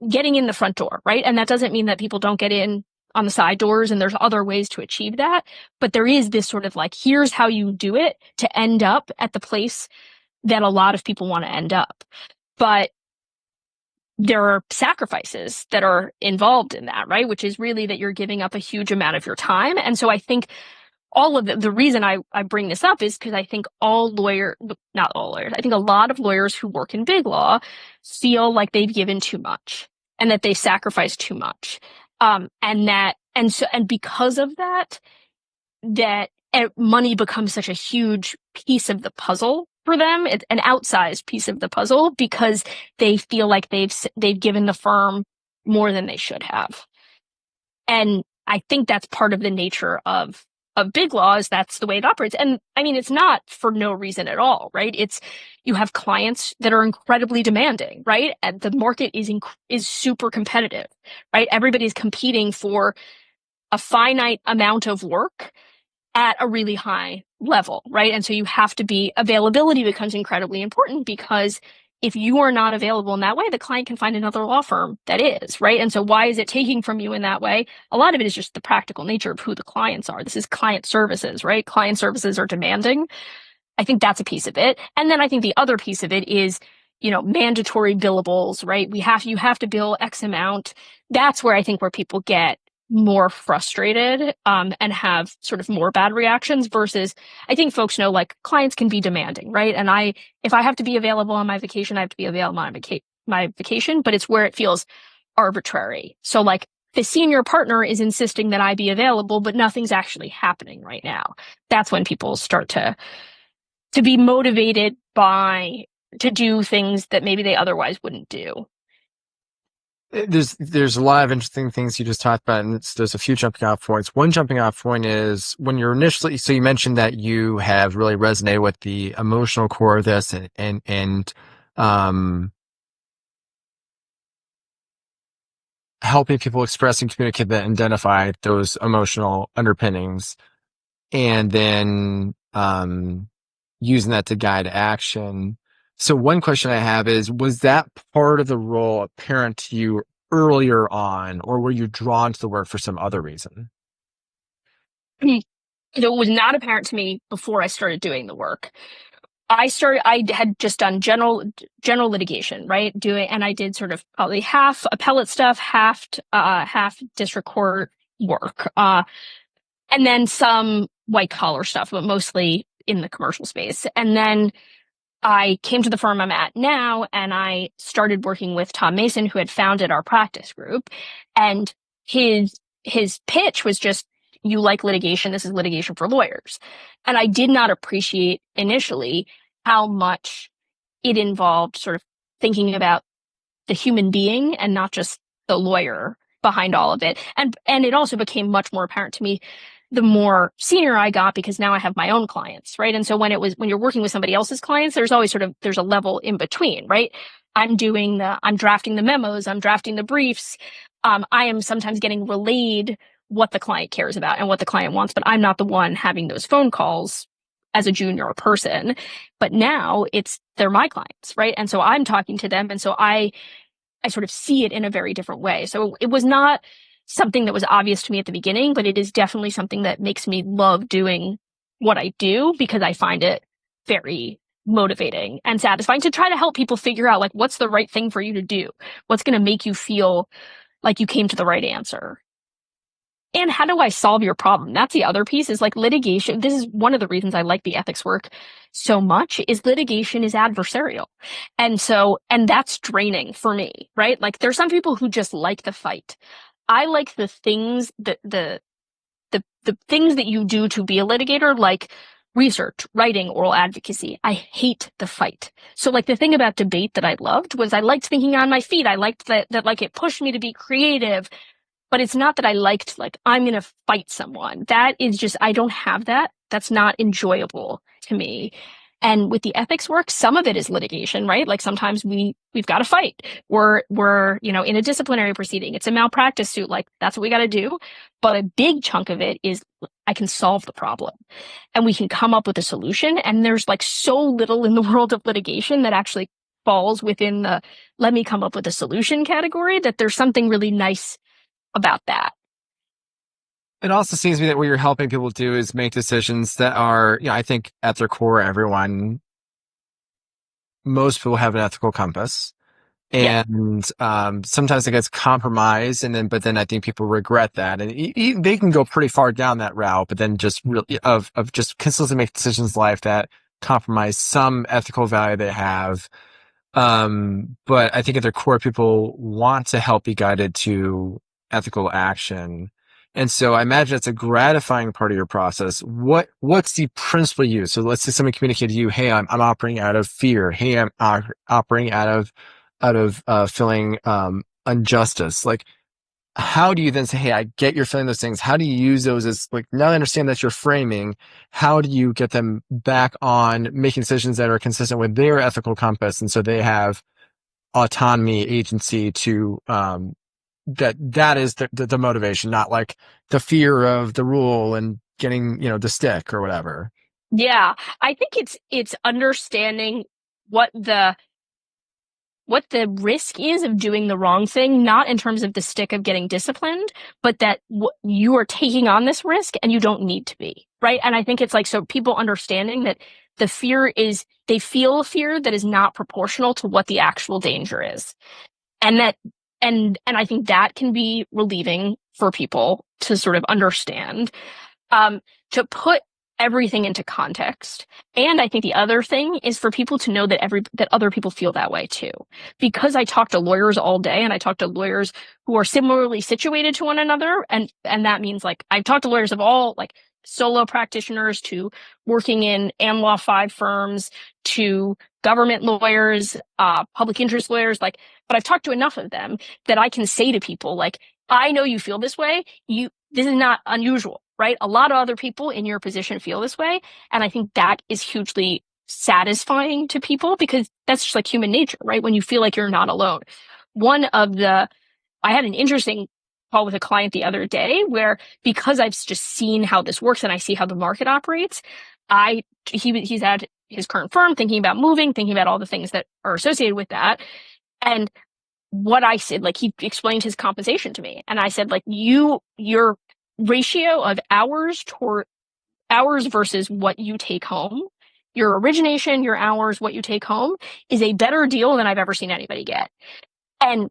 getting in the front door, right? And that doesn't mean that people don't get in on the side doors and there's other ways to achieve that. But there is this sort of like, here's how you do it to end up at the place that a lot of people want to end up. But there are sacrifices that are involved in that, right? Which is really that you're giving up a huge amount of your time. And so I think all of the reason I bring this up is because I think not all lawyers, I think a lot of lawyers who work in big law feel like they've given too much and that they sacrificed too much. And because of that, money becomes such a huge piece of the puzzle for them. It's an outsized piece of the puzzle because they feel like they've given the firm more than they should have. And I think that's part of the nature of big laws. That's the way it operates. And I mean, it's not for no reason at all, right? You have clients that are incredibly demanding, right? And the market is super competitive, right? Everybody's competing for a finite amount of work at a really high level, right? And so availability becomes incredibly important because if you are not available in that way, the client can find another law firm that is, right? And so why is it taking from you in that way? A lot of it is just the practical nature of who the clients are. This is client services, right? Client services are demanding. I think that's a piece of it. And then I think the other piece of it is, mandatory billables, right? You have to bill X amount. That's where I think where people get more frustrated, and have sort of more bad reactions versus I think folks know like clients can be demanding, right? And if I have to be available on my vacation, I have to be available on my vacation, but it's where it feels arbitrary. So like the senior partner is insisting that I be available, but nothing's actually happening right now. That's when people start to be motivated to do things that maybe they otherwise wouldn't do. There's a lot of interesting things you just talked about, and there's a few jumping off points. One jumping off point is when you're so you mentioned that you have really resonated with the emotional core of this and um, helping people express and communicate that identify those emotional underpinnings, and then using that to guide action. So one question I have is, was that part of the role apparent to you earlier on, or were you drawn to the work for some other reason? It was not apparent to me before I started doing the work. I had just done general litigation, right? And I did sort of probably half appellate stuff, half district court work, and then some white collar stuff, but mostly in the commercial space. And then I came to the firm I'm at now and I started working with Tom Mason, who had founded our practice group. And his pitch was just, you like litigation, this is litigation for lawyers. And I did not appreciate initially how much it involved sort of thinking about the human being and not just the lawyer behind all of it. And it also became much more apparent to me the more senior I got, because now I have my own clients, right? And so when you're working with somebody else's clients, there's always there's a level in between, right? I'm drafting the memos, I'm drafting the briefs. I am sometimes getting relayed what the client cares about and what the client wants, but I'm not the one having those phone calls as a junior person. But now they're my clients, right? And so I'm talking to them. And so I sort of see it in a very different way. So it was not something that was obvious to me at the beginning, but it is definitely something that makes me love doing what I do, because I find it very motivating and satisfying to try to help people figure out, like, what's the right thing for you to do? What's going to make you feel like you came to the right answer? And how do I solve your problem? That's the other piece, is like litigation. This is one of the reasons I like the ethics work so much, is litigation is adversarial. And that's draining for me, right? Like, there's some people who just like the fight. I like the things that the things that you do to be a litigator, like research, writing, oral advocacy. I hate the fight. So like the thing about debate that I loved was I liked thinking on my feet. I liked that like it pushed me to be creative. But it's not that I liked, like, I'm going to fight someone. That is just, I don't have that. That's not enjoyable to me. And with the ethics work, some of it is litigation, right? Like sometimes we've got to fight. We're, in a disciplinary proceeding. It's a malpractice suit. Like that's what we got to do. But a big chunk of it is I can solve the problem and we can come up with a solution. And there's like so little in the world of litigation that actually falls within the let me come up with a solution category, that there's something really nice about that. It also seems to me that what you're helping people do is make decisions that are, I think at their core, most people have an ethical compass. Yeah. And sometimes it gets compromised, but then I think people regret that, and they can go pretty far down that route. But then just really of just consistently make decisions in life that compromise some ethical value they have. But I think at their core, people want to help be guided to ethical action. And so I imagine it's a gratifying part of your process. What's the principal use? So let's say someone communicated to you, "Hey, I'm operating out of fear. Hey, I'm operating out of feeling injustice." Like, how do you then say, "Hey, I get you're feeling those things." How do you use those as, like, now I understand that you're framing? How do you get them back on making decisions that are consistent with their ethical compass, and so they have autonomy, agency to that is the motivation, not like the fear of the rule and getting the stick or whatever. Yeah. I think it's understanding what the risk is of doing the wrong thing, not in terms of the stick of getting disciplined, but that you are taking on this risk and you don't need to be, right? And I think it's like, so people understanding that the fear is, they feel a fear that is not proportional to what the actual danger is. And that, and I think that can be relieving for people to sort of understand, um, to put everything into context. And I think the other thing is for people to know that that other people feel that way too. Because I talk to lawyers all day and I talk to lawyers who are similarly situated to one another. And that means, like, I've talked to lawyers of all, like, solo practitioners to working in Am Law 5 firms to government lawyers, public interest lawyers, like, but I've talked to enough of them that I can say to people, like, I know you feel this way. This is not unusual, right? A lot of other people in your position feel this way. And I think that is hugely satisfying to people, because that's just like human nature, right? When you feel like you're not alone. I had an interesting call with a client the other day where, because I've just seen how this works and I see how the market operates, he's at his current firm thinking about moving, thinking about all the things that are associated with that. And what I said, like, he explained his compensation to me. And I said, like, your ratio of hours versus what you take home, your origination, your hours, what you take home, is a better deal than I've ever seen anybody get. And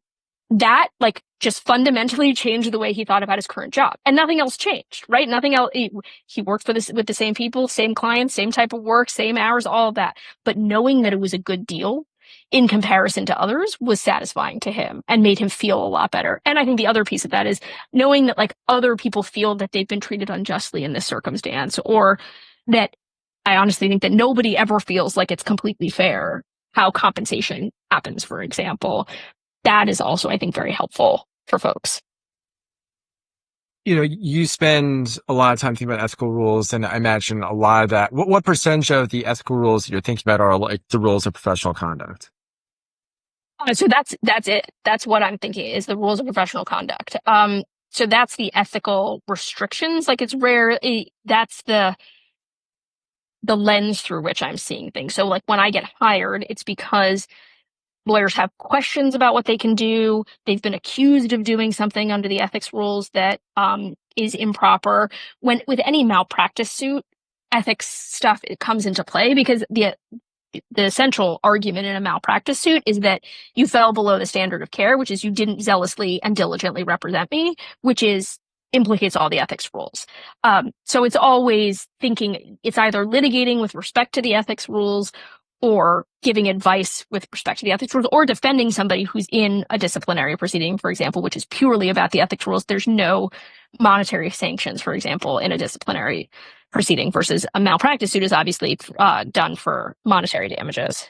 that like just fundamentally changed the way he thought about his current job, and nothing else changed, right? Nothing else. He worked for this with the same people, same clients, same type of work, same hours, all of that. But knowing that it was a good deal in comparison to others was satisfying to him and made him feel a lot better. And I think the other piece of that is knowing that like other people feel that they've been treated unjustly in this circumstance, or that I honestly think that nobody ever feels like it's completely fair how compensation happens, for example. That is also, I think, very helpful for folks. You spend a lot of time thinking about ethical rules, and I imagine a lot of that. What percentage of the ethical rules you're thinking about are like the rules of professional conduct? So that's it. That's what I'm thinking is the rules of professional conduct. So that's the ethical restrictions. Like it's rare. That's the lens through which I'm seeing things. So like when I get hired, it's because lawyers have questions about what they can do. They've been accused of doing something under the ethics rules that is improper. When with any malpractice suit, ethics stuff it comes into play because the central argument in a malpractice suit is that you fell below the standard of care, which is you didn't zealously and diligently represent me, which is implicates all the ethics rules. So it's always thinking it's either litigating with respect to the ethics rules or giving advice with respect to the ethics rules or defending somebody who's in a disciplinary proceeding, for example, which is purely about the ethics rules. There's no monetary sanctions, for example, in a disciplinary proceeding versus a malpractice suit is obviously done for monetary damages.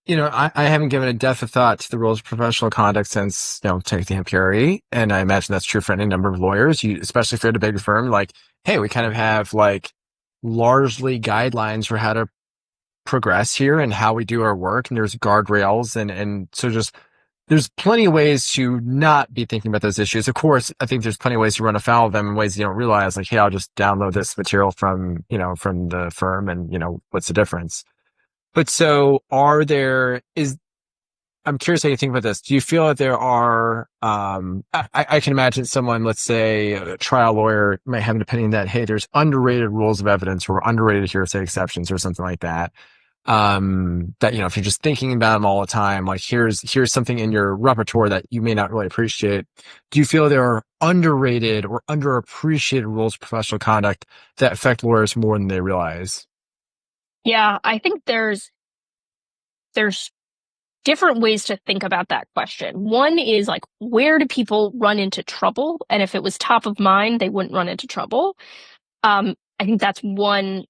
I haven't given a death of thought to the rules of professional conduct since, taking the MPRE. And I imagine that's true for any number of lawyers, especially if you're at a big firm, like, hey, we kind of have like largely guidelines for how to progress here and how we do our work. And there's guardrails. And so just, there's plenty of ways to not be thinking about those issues. Of course, I think there's plenty of ways to run afoul of them in ways you don't realize, like, hey, I'll just download this material from the firm and, what's the difference? But so I'm curious how you think about this. Do you feel that there are, I can imagine someone, let's say a trial lawyer might have an opinion that, hey, there's underrated rules of evidence or underrated hearsay exceptions or something like that. That, if you're just thinking about them all the time, like here's something in your repertoire that you may not really appreciate. Do you feel there are underrated or underappreciated rules of professional conduct that affect lawyers more than they realize? Yeah, I think there's different ways to think about that question. One is like, where do people run into trouble? And if it was top of mind, they wouldn't run into trouble. I think that's one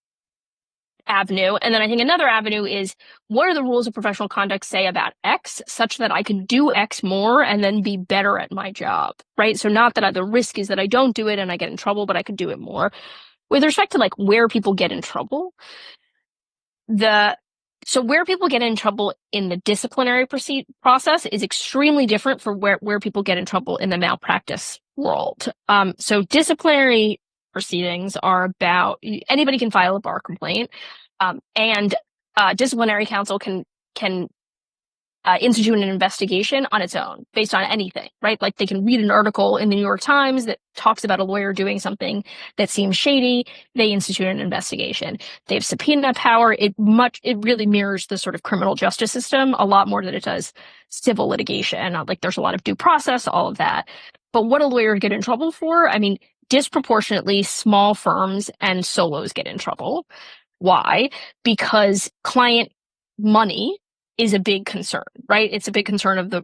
avenue. And then I think another avenue is what are the rules of professional conduct say about X such that I can do X more and then be better at my job, right? So not that the risk is that I don't do it and I get in trouble, but I could do it more. With respect to like where people get in trouble, the so where people get in trouble in the disciplinary process is extremely different from where people get in trouble in the malpractice world. So disciplinary proceedings are about anybody can file a bar complaint, and disciplinary counsel can institute an investigation on its own based on anything, right? Like they can read an article in the New York Times that talks about a lawyer doing something that seems shady. They institute an investigation. They have subpoena power. It really mirrors the sort of criminal justice system a lot more than it does civil litigation. Like there's a lot of due process, all of that. But what a lawyer get in trouble for? I mean, disproportionately small firms and solos get in trouble. Why? Because client money is a big concern, right? It's a big concern of the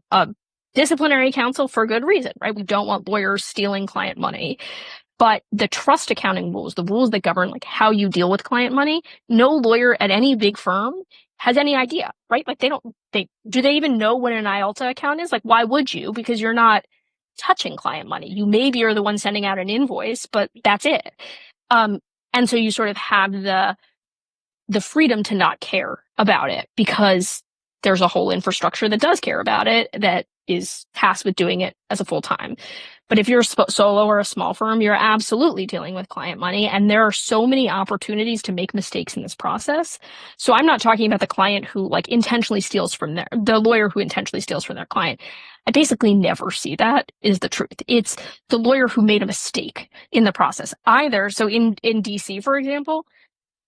disciplinary counsel for good reason, right? We don't want lawyers stealing client money. But the trust accounting rules, the rules that govern like how you deal with client money, no lawyer at any big firm has any idea, right? Like do they even know what an IALTA account is? Like, why would you? Because you're not touching client money. You maybe are the one sending out an invoice, but that's it. And so you sort of have the freedom to not care about it because there's a whole infrastructure that does care about it that is tasked with doing it as a full time. But if you're a solo or a small firm, you're absolutely dealing with client money. And there are so many opportunities to make mistakes in this process. So I'm not talking about the client who like intentionally steals from the lawyer who intentionally steals from their client. I basically never see that is the truth. It's the lawyer who made a mistake in the process either. So in DC, for example,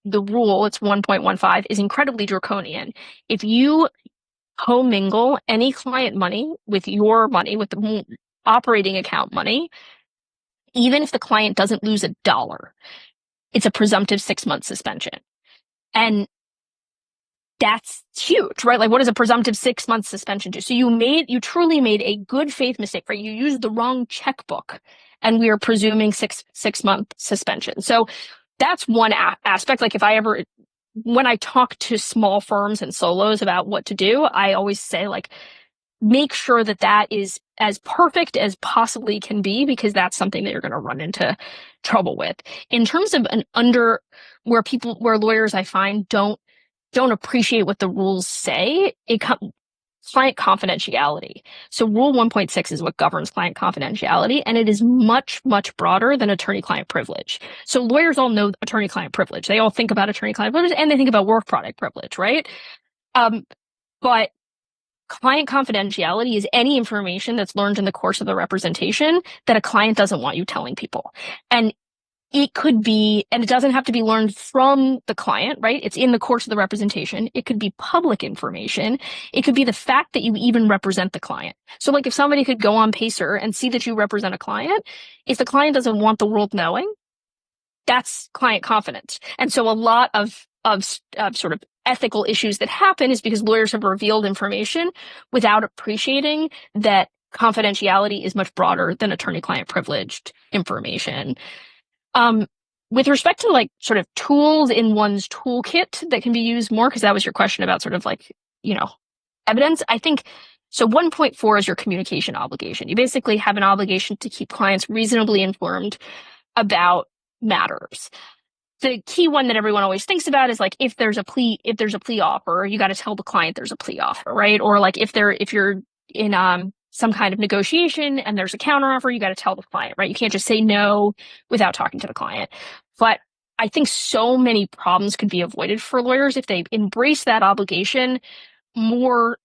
the rule, it's 1.15, is incredibly draconian. If you commingle any client money with your money, with the operating account money, even if the client doesn't lose a dollar, it's a presumptive 6-month suspension. And that's huge, right? Like, what does a presumptive 6-month suspension do? So you truly made a good faith mistake, right? You used the wrong checkbook, and we are presuming six-month suspension. So that's one aspect. Like, when I talk to small firms and solos about what to do, I always say, like, make sure that that is as perfect as possibly can be, because that's something that you're going to run into trouble with. In terms of where lawyers, I find, don't appreciate what the rules say, client confidentiality. So Rule 1.6 is what governs client confidentiality, and it is much, much broader than attorney-client privilege. So lawyers all know attorney-client privilege. They all think about attorney-client privilege, and they think about work product privilege, right? But client confidentiality is any information that's learned in the course of the representation that a client doesn't want you telling people. And it could be, and it doesn't have to be learned from the client, right? It's in the course of the representation. It could be public information. It could be the fact that you even represent the client. So, like, if somebody could go on Pacer and see that you represent a client, if the client doesn't want the world knowing, that's client confidence. And so a lot of sort of ethical issues that happen is because lawyers have revealed information without appreciating that confidentiality is much broader than attorney-client privileged information. With respect to, like, sort of tools in one's toolkit that can be used more, because that was your question about sort of, like, evidence, I think. So 1.4 is your communication obligation. You basically have an obligation to keep clients reasonably informed about matters. The key one that everyone always thinks about is, like, if there's a plea offer, you got to tell the client there's a plea offer, right? Or, like, if you're in some kind of negotiation and there's a counteroffer, you got to tell the client, right? You can't just say no without talking to the client. But I think so many problems could be avoided for lawyers if they embrace that obligation more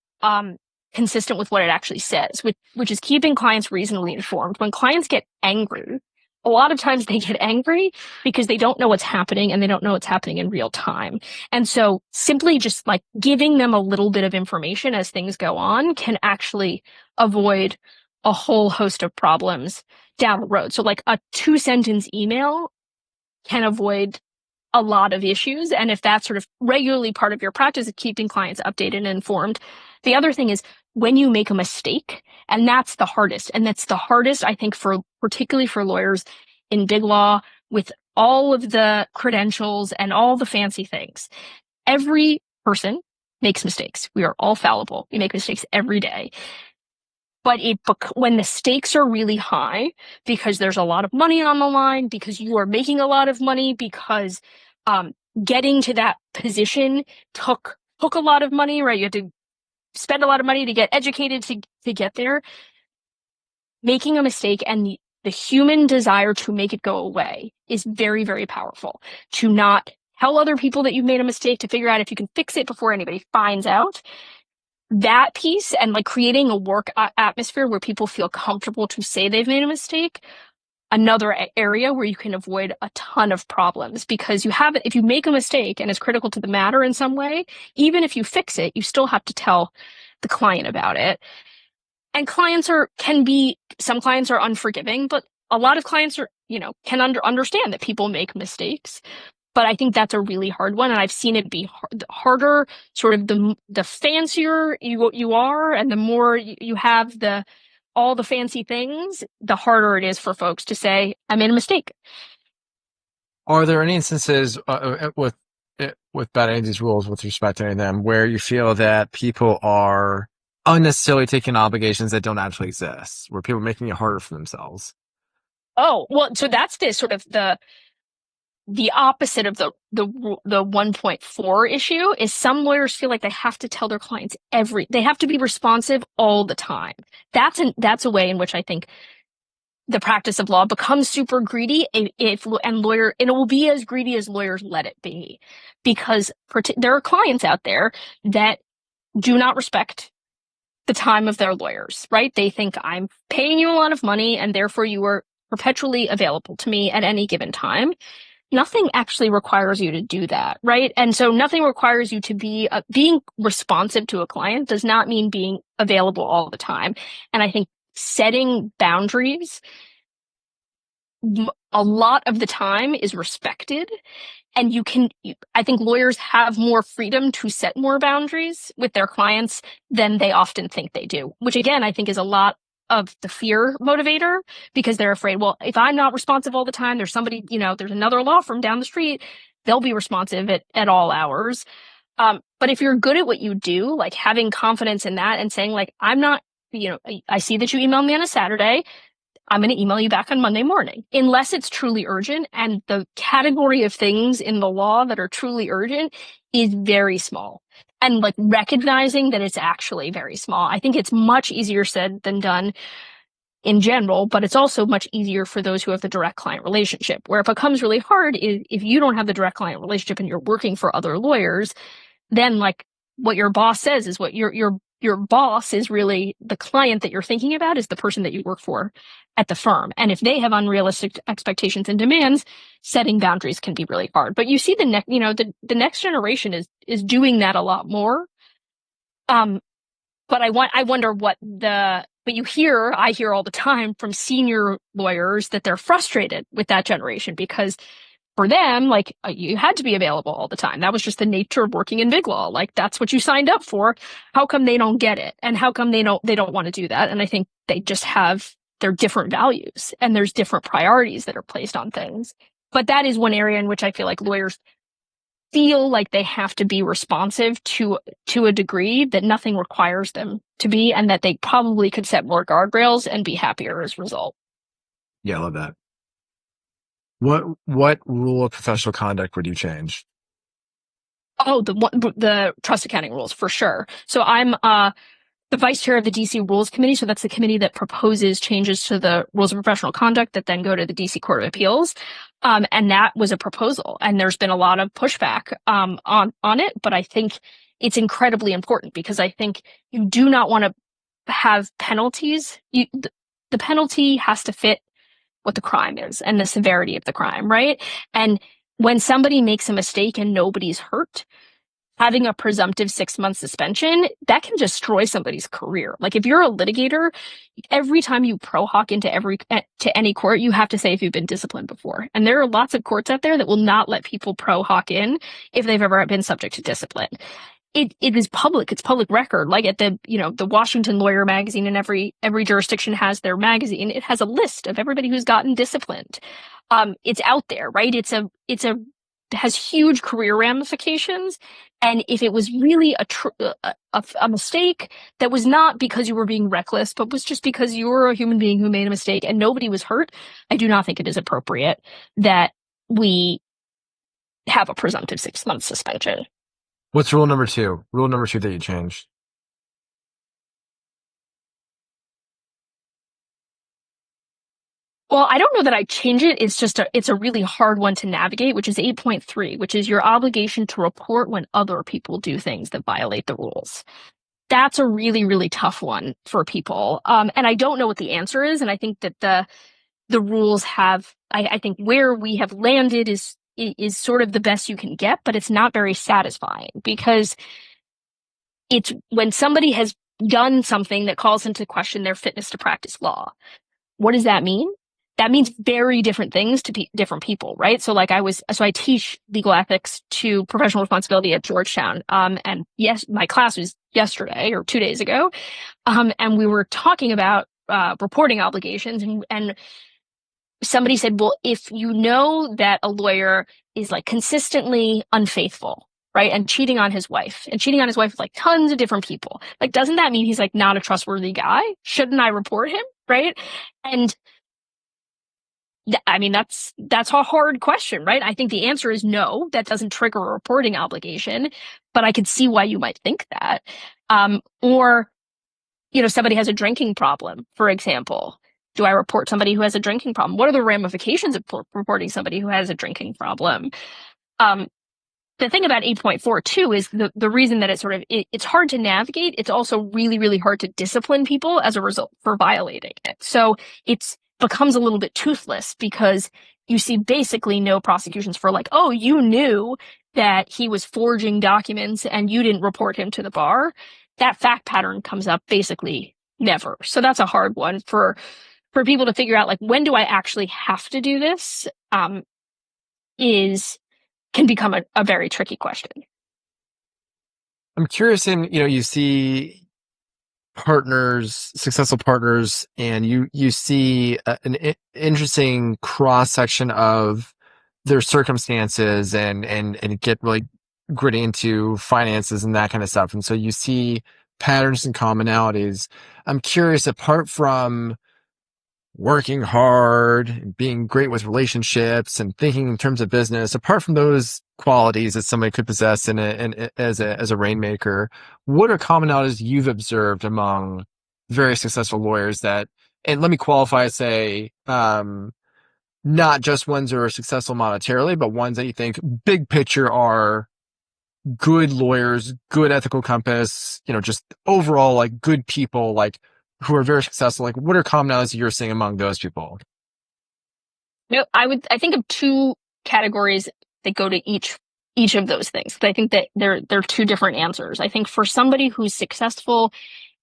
consistent with what it actually says, which is keeping clients reasonably informed. When clients get angry, a lot of times they get angry because they don't know what's happening, and they don't know what's happening in real time. And so simply just, like, giving them a little bit of information as things go on can actually avoid a whole host of problems down the road. So, like, a 2-sentence email can avoid a lot of issues. And if that's sort of regularly part of your practice of keeping clients updated and informed, the other thing is when you make a mistake, and that's the hardest. And that's the hardest, I think, particularly for lawyers in big law with all of the credentials and all the fancy things. Every person makes mistakes. We are all fallible. We make mistakes every day. But when the stakes are really high, because there's a lot of money on the line, because you are making a lot of money, because getting to that position took a lot of money, right? You had to spend a lot of money to get educated to get there. Making a mistake and the human desire to make it go away is very, very powerful. To not tell other people that you've made a mistake, to figure out if you can fix it before anybody finds out. That piece, and, like, creating a work atmosphere where people feel comfortable to say they've made a mistake, another area where you can avoid a ton of problems, because if you make a mistake and it's critical to the matter in some way, even if you fix it, you still have to tell the client about it. And some clients are unforgiving, but a lot of clients can understand that people make mistakes. But I think that's a really hard one, and I've seen it be harder. Sort of the fancier you are, and the more you have all the fancy things, the harder it is for folks to say, "I made a mistake." Are there any instances with bad any of these rules with respect to any of them where you feel that people are unnecessarily taking obligations that don't actually exist, where people are making it harder for themselves? Oh, well, so that's the opposite of the 1.4 issue is some lawyers feel like they have to tell their clients they have to be responsive all the time. That's a way in which I think the practice of law becomes super greedy, and it will be as greedy as lawyers let it be, because there are clients out there that do not respect the time of their lawyers, right? They think, I'm paying you a lot of money, and therefore you are perpetually available to me at any given time. nothing actually requires you to do that, right? And so nothing requires you to be being responsive to a client does not mean being available all the time. And I think setting boundaries a lot of the time is respected. And I think lawyers have more freedom to set more boundaries with their clients than they often think they do, which again, I think is a lot of the fear motivator because they're afraid, well, if I'm not responsive all the time, there's somebody, there's another law firm down the street, they'll be responsive at all hours. But if you're good at what you do, like having confidence in that and saying like, I'm not, I see that you emailed me on a Saturday. I'm going to email you back on Monday morning, unless it's truly urgent. And the category of things in the law that are truly urgent is very small. And like recognizing that it's actually very small. I think it's much easier said than done in general, but it's also much easier for those who have the direct client relationship. Where it becomes really hard is if you don't have the direct client relationship and you're working for other lawyers, then like what your boss says is what your boss is really the client that you're thinking about is the person that you work for at the firm. And if they have unrealistic expectations and demands, setting boundaries can be really hard. But you see the next generation is doing that a lot more. But I wonder but I hear all the time from senior lawyers that they're frustrated with that generation because for them, like you had to be available all the time. That was just the nature of working in big law. Like that's what you signed up for. How come they don't get it? And how come they don't want to do that? And I think they just have their different values and there's different priorities that are placed on things. But that is one area in which I feel like lawyers feel like they have to be responsive to a degree that nothing requires them to be, and that they probably could set more guardrails and be happier as a result. Yeah, I love that. What rule of professional conduct would you change? Oh, the trust accounting rules for sure. So I'm the vice chair of the DC Rules Committee. So that's the committee that proposes changes to the rules of professional conduct that then go to the DC Court of Appeals. And that was a proposal, and there's been a lot of pushback on it. But I think it's incredibly important because I think you do not want to have penalties. The penalty has to fit what the crime is and the severity of the crime, right? And when somebody makes a mistake and nobody's hurt, having a presumptive 6-month suspension, that can destroy somebody's career. Like if you're a litigator, every time you pro hoc to any court, you have to say if you've been disciplined before. And there are lots of courts out there that will not let people pro hoc in if they've ever been subject to discipline. It is public. It's public record. Like at the Washington Lawyer magazine, and every jurisdiction has their magazine. It has a list of everybody who's gotten disciplined. It's out there, right? It has huge career ramifications. And if it was really a mistake that was not because you were being reckless, but was just because you were a human being who made a mistake and nobody was hurt, I do not think it is appropriate that we have a presumptive 6-month suspension. What's rule number two? Rule number two that you changed? Well, I don't know that I change it. It's a really hard one to navigate, which is 8.3, which is your obligation to report when other people do things that violate the rules. That's a really, really tough one for people. And I don't know what the answer is. And I think that the rules I think where we have landed is sort of the best you can get, but it's not very satisfying because it's when somebody has done something that calls into question their fitness to practice law. What does that mean? That means very different things to different people, right? So I teach legal ethics to professional responsibility at Georgetown. And yes, my class was yesterday or 2 days ago. And we were talking about, reporting obligations and somebody said, well, if you know that a lawyer is like consistently unfaithful, right, and cheating on his wife with like tons of different people, like, doesn't that mean he's like not a trustworthy guy? Shouldn't I report him? Right. And I mean, that's a hard question, right? I think the answer is no, that doesn't trigger a reporting obligation, but I could see why you might think that. Or, somebody has a drinking problem, for example. Do I report somebody who has a drinking problem? What are the ramifications of reporting somebody who has a drinking problem? The thing about 8.4 too is the reason that it's hard to navigate. It's also really, really hard to discipline people as a result for violating it. So it's becomes a little bit toothless because you see basically no prosecutions for like, oh, you knew that he was forging documents and you didn't report him to the bar. That fact pattern comes up basically never. So that's a hard one for people to figure out, like, when do I actually have to do this? Is can become a very tricky question. I'm curious you see successful partners, and you see an interesting cross section of their circumstances and get really gritty into finances and that kind of stuff. And so you see patterns and commonalities. I'm curious, apart from working hard and being great with relationships and thinking in terms of business, apart from those qualities that somebody could possess as a rainmaker, what are commonalities you've observed among very successful lawyers that, and let me qualify, say, not just ones that are successful monetarily, but ones that you think big picture are good lawyers, good ethical compass, just overall like good people, like who are very successful. Like, what are commonalities you're seeing among those people? No, I think of two categories that go to each of those things. I think that they're two different answers. I think for somebody who's successful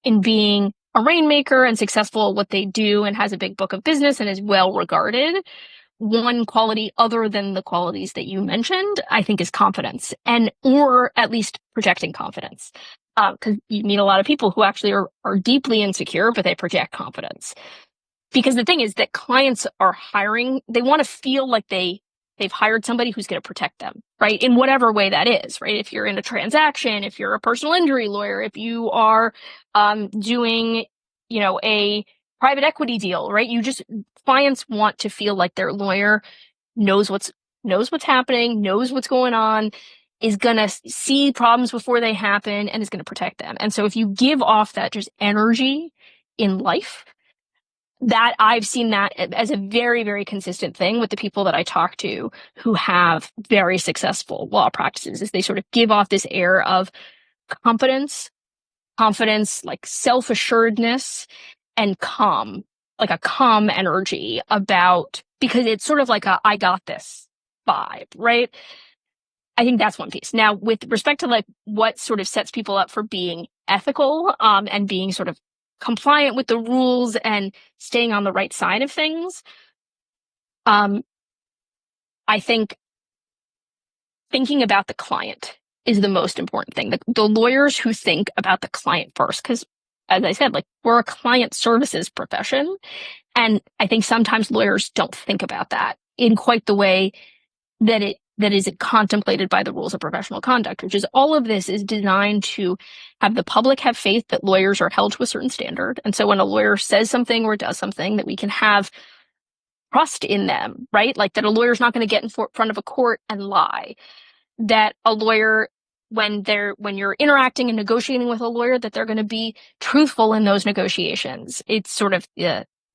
in being a rainmaker and successful at what they do and has a big book of business and is well regarded, one quality other than the qualities that you mentioned, I think, is confidence, and or at least projecting confidence. Because you meet a lot of people who actually are deeply insecure, but they project confidence. Because the thing is that clients are hiring, they want to feel like they've hired somebody who's going to protect them, right? In whatever way that is, right? If you're in a transaction, if you're a personal injury lawyer, if you are doing, a private equity deal, right? Clients want to feel like their lawyer knows what's happening, knows what's going on, is going to see problems before they happen, and is going to protect them. And so if you give off that just energy in life, that I've seen that as a very, very consistent thing with the people that I talk to who have very successful law practices, is they sort of give off this air of confidence, like self-assuredness, and calm, like a calm energy about, because it's sort of like a I got this vibe, right? I think that's one piece. Now, with respect to like what sort of sets people up for being ethical, and being sort of compliant with the rules and staying on the right side of things, I think thinking about the client is the most important thing. The lawyers who think about the client first, because as I said, like, we're a client services profession. And I think sometimes lawyers don't think about that in quite the way that is contemplated by the rules of professional conduct, which is all of this is designed to have the public have faith that lawyers are held to a certain standard. And so when a lawyer says something or does something, that we can have trust in them, right? Like that a lawyer's not going to get in front of a court and lie. That a lawyer, when you're interacting and negotiating with a lawyer, that they're going to be truthful in those negotiations. It's sort of,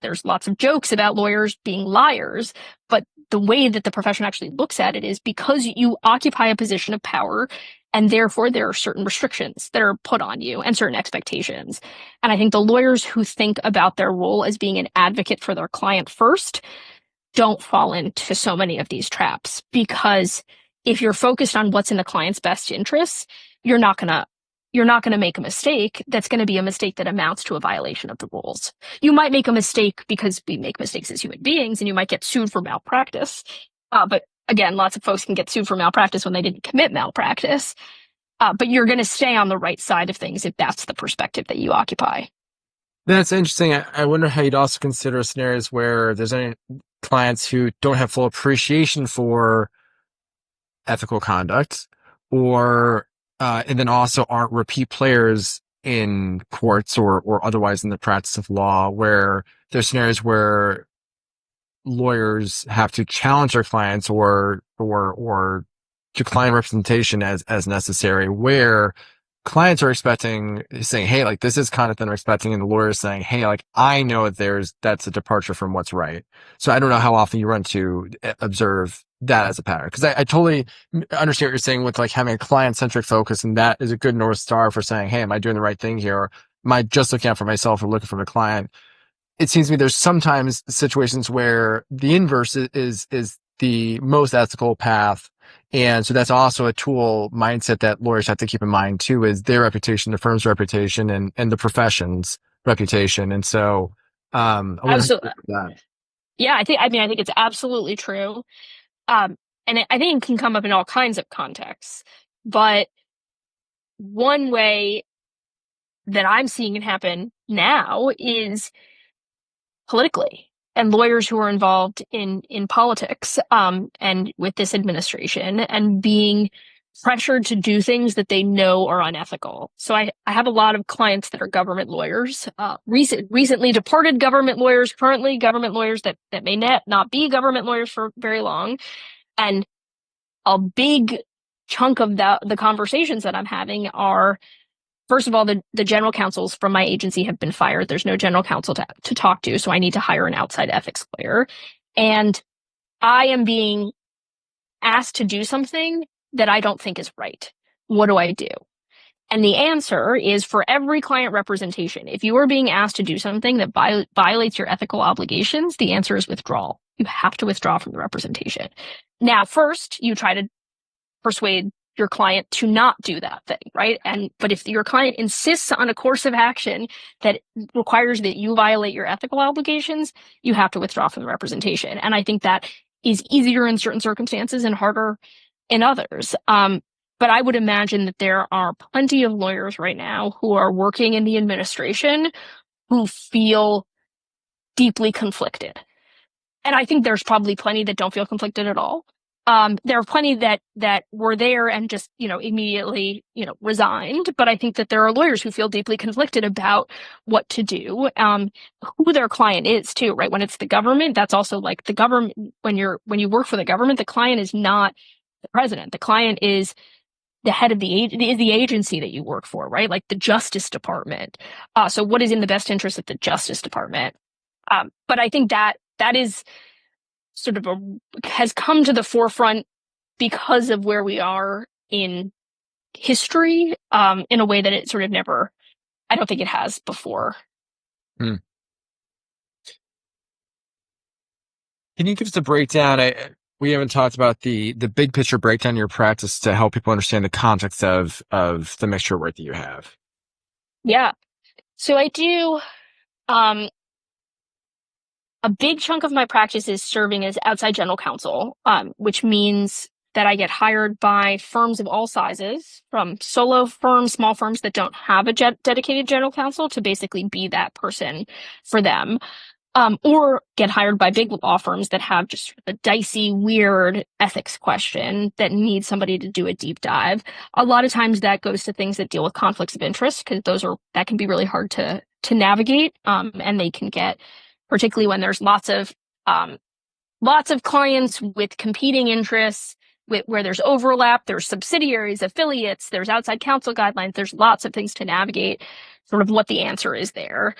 there's lots of jokes about lawyers being liars, but the way that the profession actually looks at it is because you occupy a position of power, and therefore there are certain restrictions that are put on you and certain expectations. And I think the lawyers who think about their role as being an advocate for their client first don't fall into so many of these traps, because if you're focused on what's in the client's best interests, you're not going to make a mistake that's going to be a mistake that amounts to a violation of the rules. You might make a mistake because we make mistakes as human beings, and you might get sued for malpractice. But again, lots of folks can get sued for malpractice when they didn't commit malpractice. But you're going to stay on the right side of things if that's the perspective that you occupy. That's interesting. I wonder how you'd also consider scenarios where there's any clients who don't have full appreciation for ethical conduct, or and then also aren't repeat players in courts or otherwise in the practice of law, where there's scenarios where lawyers have to challenge their clients or decline representation as necessary, where clients are saying, hey, like, this is conduct that I'm expecting, and the lawyer is saying, hey, like, I know that's a departure from what's right. So I don't know how often you run to observe that as a pattern, because I totally understand what you're saying with like having a client-centric focus, and that is a good North Star for saying, hey, am I doing the right thing here? Or am I just looking out for myself or looking for my client? it seems to me there's sometimes situations where the inverse is the most ethical path. And so that's also a tool mindset that lawyers have to keep in mind too, is their reputation, the firm's reputation, and the profession's reputation. And so, I wonder how you Absolutely. think about that. Yeah, I think it's absolutely true. And I think it can come up in all kinds of contexts. But one way that I'm seeing it happen now is politically, and lawyers who are involved in politics, and with this administration, and being pressured to do things that they know are unethical. So I have a lot of clients that are government lawyers, recently departed government lawyers, currently government lawyers that may not be government lawyers for very long. And a big chunk of the conversations that I'm having are, first of all, the general counsels from my agency have been fired. There's no general counsel to talk to, so I need to hire an outside ethics lawyer. And I am being asked to do something that I don't think is right. What do I do? And the answer is, for every client representation, if you are being asked to do something that violates your ethical obligations, the answer is withdrawal. You have to withdraw from the representation. Now, first, you try to persuade your client to not do that thing, right? But if your client insists on a course of action that requires that you violate your ethical obligations, you have to withdraw from the representation. And I think that is easier in certain circumstances and harder in others. But I would imagine that there are plenty of lawyers right now who are working in the administration who feel deeply conflicted. And I think there's probably plenty that don't feel conflicted at all. There are plenty that were there and just, immediately, resigned. But I think that there are lawyers who feel deeply conflicted about what to do, who their client is too, right? When it's the government, that's also like the government. When you work for the government, the client is not the president. The client is the head of the agency that you work for, right? Like the Justice Department. So what is in the best interest of the Justice Department? But I think that is sort of has come to the forefront because of where we are in history, in a way that it sort of never, I don't think it has before. Hmm. Can you give us a breakdown? We haven't talked about the big picture breakdown of your practice to help people understand the context of the mixture work that you have. Yeah. So I do, um, a big chunk of my practice is serving as outside general counsel, which means that I get hired by firms of all sizes, from solo firms, small firms that don't have a dedicated general counsel, to basically be that person for them. Or get hired by big law firms that have just a dicey, weird ethics question that needs somebody to do a deep dive. A lot of times that goes to things that deal with conflicts of interest, because that can be really hard to navigate. And they can get, particularly when there's lots of clients with competing interests, where there's overlap, there's subsidiaries, affiliates, there's outside counsel guidelines, there's lots of things to navigate, sort of what the answer is there.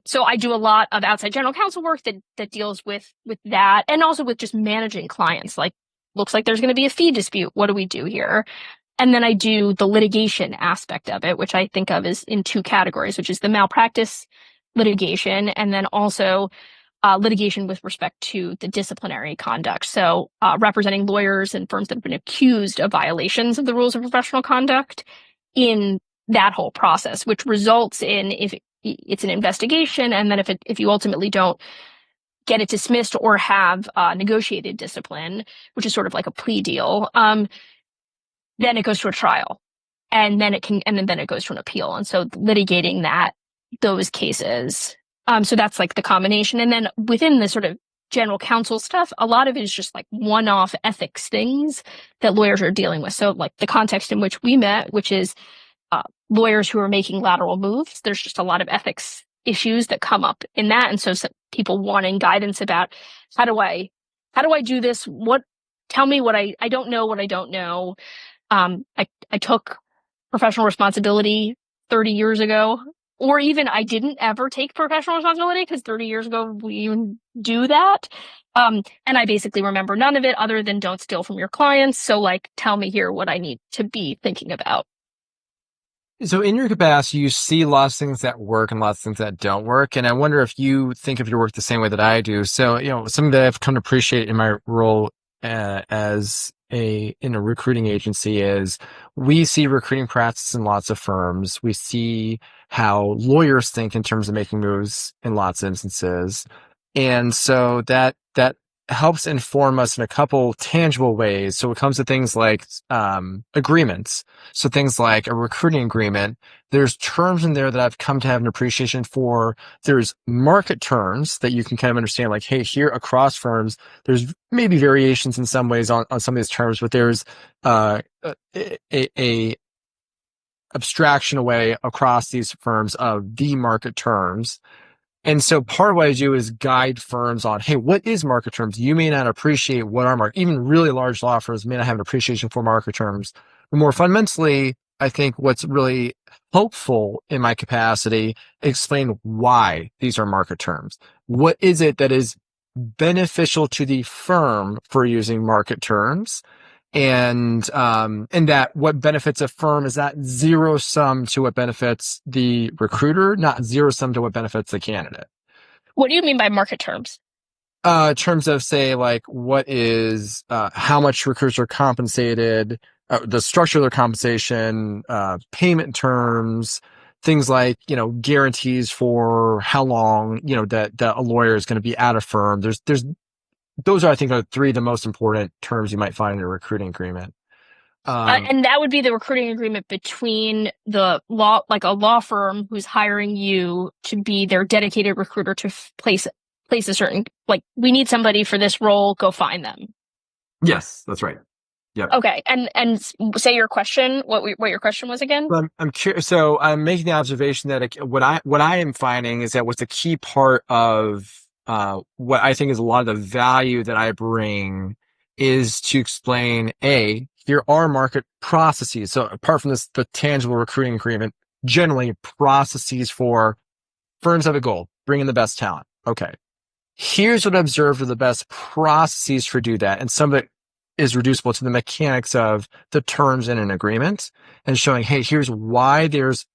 So I do a lot of outside general counsel work that deals with that, and also with just managing clients. Like, looks like there's going to be a fee dispute. What do we do here? And then I do the litigation aspect of it, which I think of as in two categories, which is the malpractice litigation, and then also litigation with respect to the disciplinary conduct. So representing lawyers and firms that have been accused of violations of the rules of professional conduct in that whole process, which results in, if it's an investigation, and then if you ultimately don't get it dismissed or have negotiated discipline, which is sort of like a plea deal, then it goes to a trial, and then it goes to an appeal. And so litigating those cases. So that's like the combination. And then within the sort of general counsel stuff, a lot of it is just like one-off ethics things that lawyers are dealing with. So like the context in which we met, which is lawyers who are making lateral moves, there's just a lot of ethics issues that come up in that. And so some people wanting guidance about how do I do this? Tell me what I don't know, what I don't know. I took professional responsibility 30 years ago, or even I didn't ever take professional responsibility because 30 years ago we even do that. And I basically remember none of it other than don't steal from your clients. So like, tell me here what I need to be thinking about. So in your capacity, you see lots of things that work and lots of things that don't work. And I wonder if you think of your work the same way that I do. So, something that I've come to appreciate in my role as in a recruiting agency is we see recruiting practices in lots of firms. We see how lawyers think in terms of making moves in lots of instances. And so that helps inform us in a couple tangible ways. So it comes to things like agreements. So things like a recruiting agreement, there's terms in there that I've come to have an appreciation for. There's market terms that you can kind of understand, like, hey, here across firms, there's maybe variations in some ways on some of these terms, but there's a abstraction away across these firms of the market terms. And so part of what I do is guide firms on, hey, what is market terms? You may not appreciate what are market, even really large law firms may not have an appreciation for market terms. But more fundamentally, I think what's really helpful in my capacity, explain why these are market terms. What is it that is beneficial to the firm for using market terms? And that what benefits a firm is not zero sum to what benefits the recruiter, not zero sum to what benefits the candidate. What do you mean by market terms? In terms of, say, like, what is how much recruiters are compensated, the structure of their compensation, payment terms, things like, guarantees for how long, that a lawyer is going to be at a firm. There's those are, I think, are three of the most important terms you might find in a recruiting agreement. Um, And that would be the recruiting agreement between the law, like a law firm who's hiring you to be their dedicated recruiter to place a certain, like, we need somebody for this role, go find them. yes, that's right. Yep. Okay, and say your question, what your question was again? I'm curious. So I'm making the observation that what I am finding is that what's a key part of what I think is a lot of the value that I bring is to explain, here are market processes. So apart from this, the tangible recruiting agreement, generally processes for firms have a goal, bring in the best talent. Okay. Here's what I observed are the best processes for do that. And some of it is reducible to the mechanics of the terms in an agreement and showing, hey, here's why there's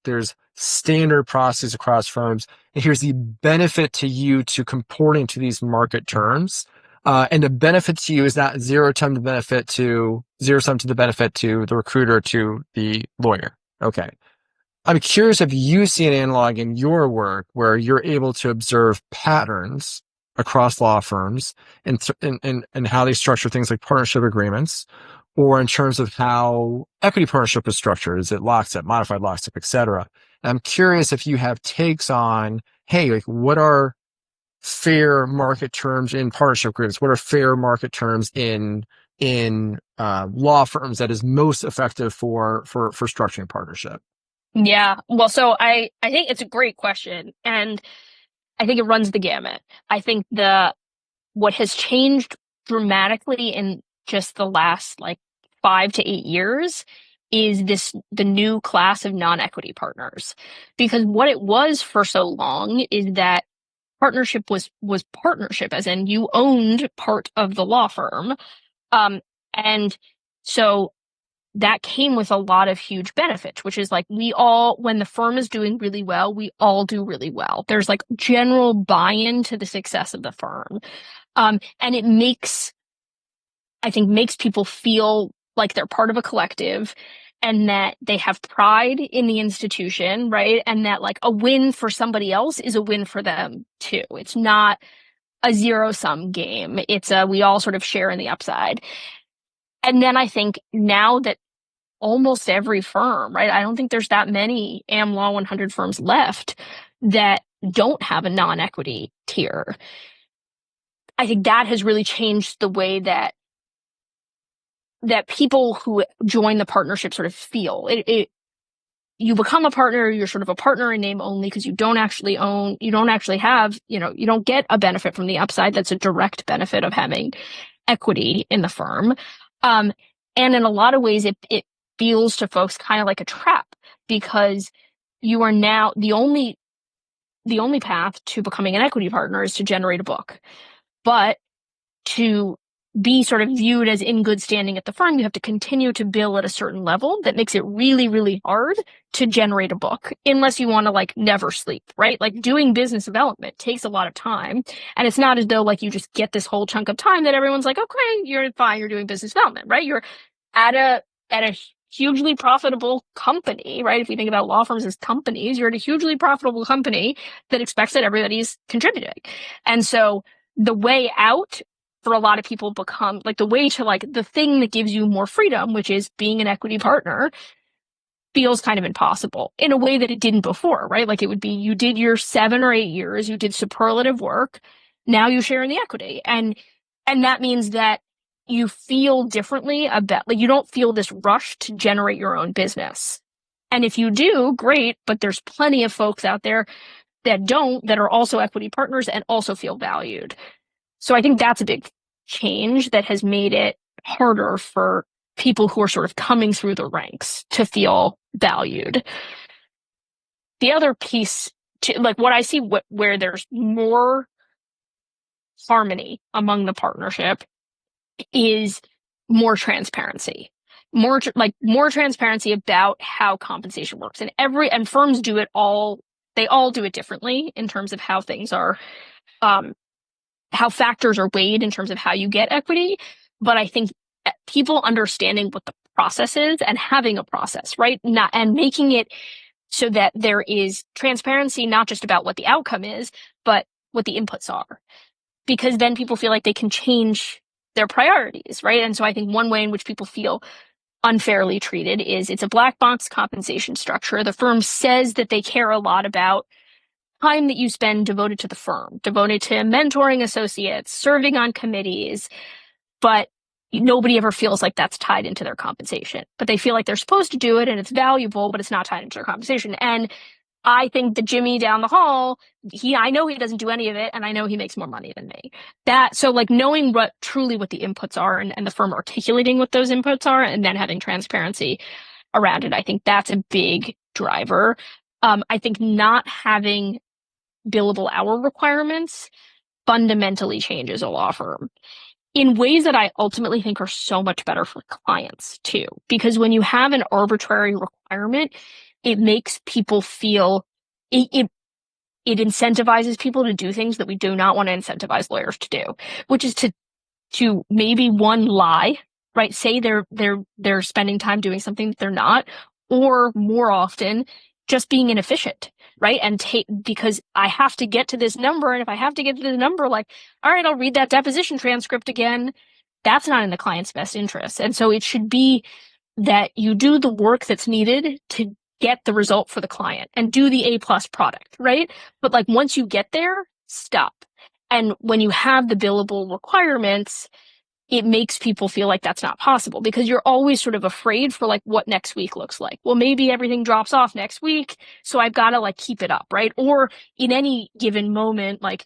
standard processes across firms. And here's the benefit to you to comporting to these market terms. And the benefit to you is not zero sum to the benefit to the recruiter, to the lawyer. Okay. I'm curious if you see an analog in your work where you're able to observe patterns across law firms and how they structure things like partnership agreements, or in terms of how equity partnership is structured. Is it lockstep, modified lockstep, et cetera? And I'm curious if you have takes on, hey, like, what are fair market terms in partnership agreements? What are fair market terms in law firms that is most effective for structuring partnership? Yeah, well, so I think it's a great question, and I think it runs the gamut. I think the what has changed dramatically in just the last like 5 to 8 years is the new class of non-equity partners. Because what it was for so long is that partnership was partnership, as in you owned part of the law firm. Um, and so that came with a lot of huge benefits, which is like when the firm is doing really well, we all do really well. There's like general buy-in to the success of the firm. And I think, makes people feel like they're part of a collective and that they have pride in the institution, right? And that like a win for somebody else is a win for them too. It's not a zero-sum game. We all sort of share in the upside. And then I think now that almost every firm, right? I don't think there's that many Am Law 100 firms left that don't have a non-equity tier. I think that has really changed the way that people who join the partnership sort of feel. You become a partner, you're sort of a partner in name only because you don't actually have, you don't get a benefit from the upside that's a direct benefit of having equity in the firm. And in a lot of ways, it feels to folks kind of like a trap because you are now the only path to becoming an equity partner is to generate a book. But to be sort of viewed as in good standing at the firm, you have to continue to bill at a certain level that makes it really, really hard to generate a book unless you want to like never sleep, right? Like doing business development takes a lot of time. And it's not as though like you just get this whole chunk of time that everyone's like, okay, you're fine, you're doing business development, right? You're at a hugely profitable company, right? If we think about law firms as companies, you're at a hugely profitable company that expects that everybody's contributing. And so the way out for a lot of people become like the way to like the thing that gives you more freedom, which is being an equity partner, feels kind of impossible in a way that it didn't before, right? Like it would be you did your 7 or 8 years, you did superlative work, now you share in the equity. And that means that you feel differently about like you don't feel this rush to generate your own business. And if you do, great, but there's plenty of folks out there that don't, that are also equity partners and also feel valued. So I think that's a big change that has made it harder for people who are sort of coming through the ranks to feel valued. The other piece to like what I see where there's more harmony among the partnership is more transparency. More transparency about how compensation works. And firms do it all, they all do it differently in terms of how things are how factors are weighed in terms of how you get equity. But I think people understanding what the process is and having a process, right? Not, and making it so that there is transparency, not just about what the outcome is, but what the inputs are. Because then people feel like they can change their priorities, right? And so I think one way in which people feel unfairly treated is it's a black box compensation structure. The firm says that they care a lot about time that you spend devoted to the firm, devoted to mentoring associates, serving on committees, but nobody ever feels like that's tied into their compensation. But they feel like they're supposed to do it and it's valuable, but it's not tied into their compensation. And I think the Jimmy down the hall, I know he doesn't do any of it, and I know he makes more money than me. So like knowing what the inputs are and the firm articulating what those inputs are and then having transparency around it, I think that's a big driver. I think not having billable hour requirements fundamentally changes a law firm in ways that I ultimately think are so much better for clients too. Because when you have an arbitrary requirement, it makes people feel it incentivizes people to do things that we do not want to incentivize lawyers to do, which is to maybe one lie, right? Say they're spending time doing something that they're not, or more often just being inefficient, right? Because I have to get to this number, and if I have to get to this number, like, all right, I'll read that deposition transcript again. That's not in the client's best interest. And so it should be that you do the work that's needed to get the result for the client and do the A+ product, right? But like once you get there, stop. And when you have the billable requirements, it makes people feel like that's not possible because you're always sort of afraid for like what next week looks like. Well, maybe everything drops off next week, so I've got to like keep it up, right? Or in any given moment, like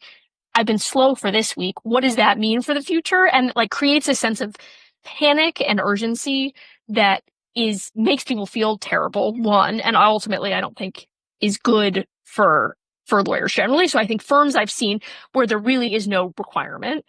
I've been slow for this week. What does that mean for the future? And like creates a sense of panic and urgency that makes people feel terrible, one, and ultimately I don't think is good for lawyers generally. So I think firms I've seen where there really is no requirement,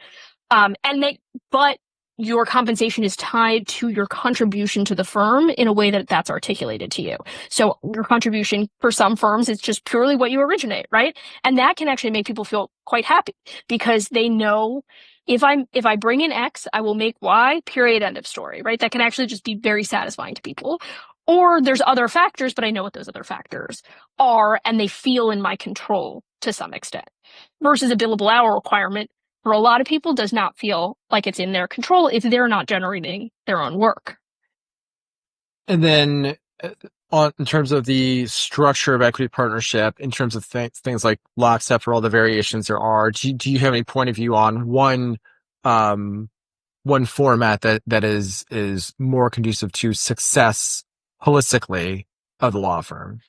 but your compensation is tied to your contribution to the firm in a way that's articulated to you. So your contribution for some firms is just purely what you originate, right? And that can actually make people feel quite happy because they know if I bring in X, I will make Y, period, end of story, right? That can actually just be very satisfying to people. Or there's other factors, but I know what those other factors are, and they feel in my control to some extent. Versus a billable hour requirement, for a lot of people, does not feel like it's in their control if they're not generating their own work. And then in terms of the structure of equity partnership, in terms of things like lockstep or all the variations there are, do you have any point of view on one format that is more conducive to success holistically of the law firm?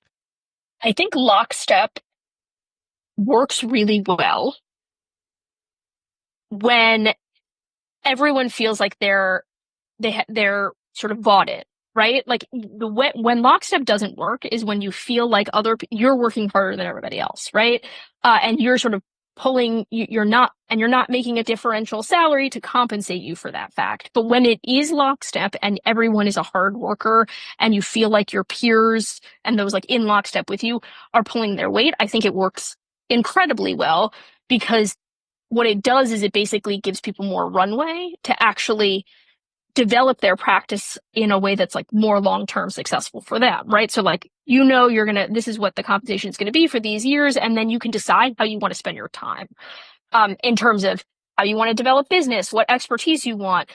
I think lockstep works really well when everyone feels like they're sort of bought in, right? Like when lockstep doesn't work is when you feel like you're working harder than everybody else, right? And you're sort of you're not making a differential salary to compensate you for that fact. But when it is lockstep and everyone is a hard worker and you feel like your peers and those like in lockstep with you are pulling their weight, I think it works incredibly well, because what it does is it basically gives people more runway to actually develop their practice in a way that's like more long-term successful for them, right? So like, this is what the compensation is going to be for these years. And then you can decide how you want to spend your time, in terms of how you want to develop business, what expertise you want,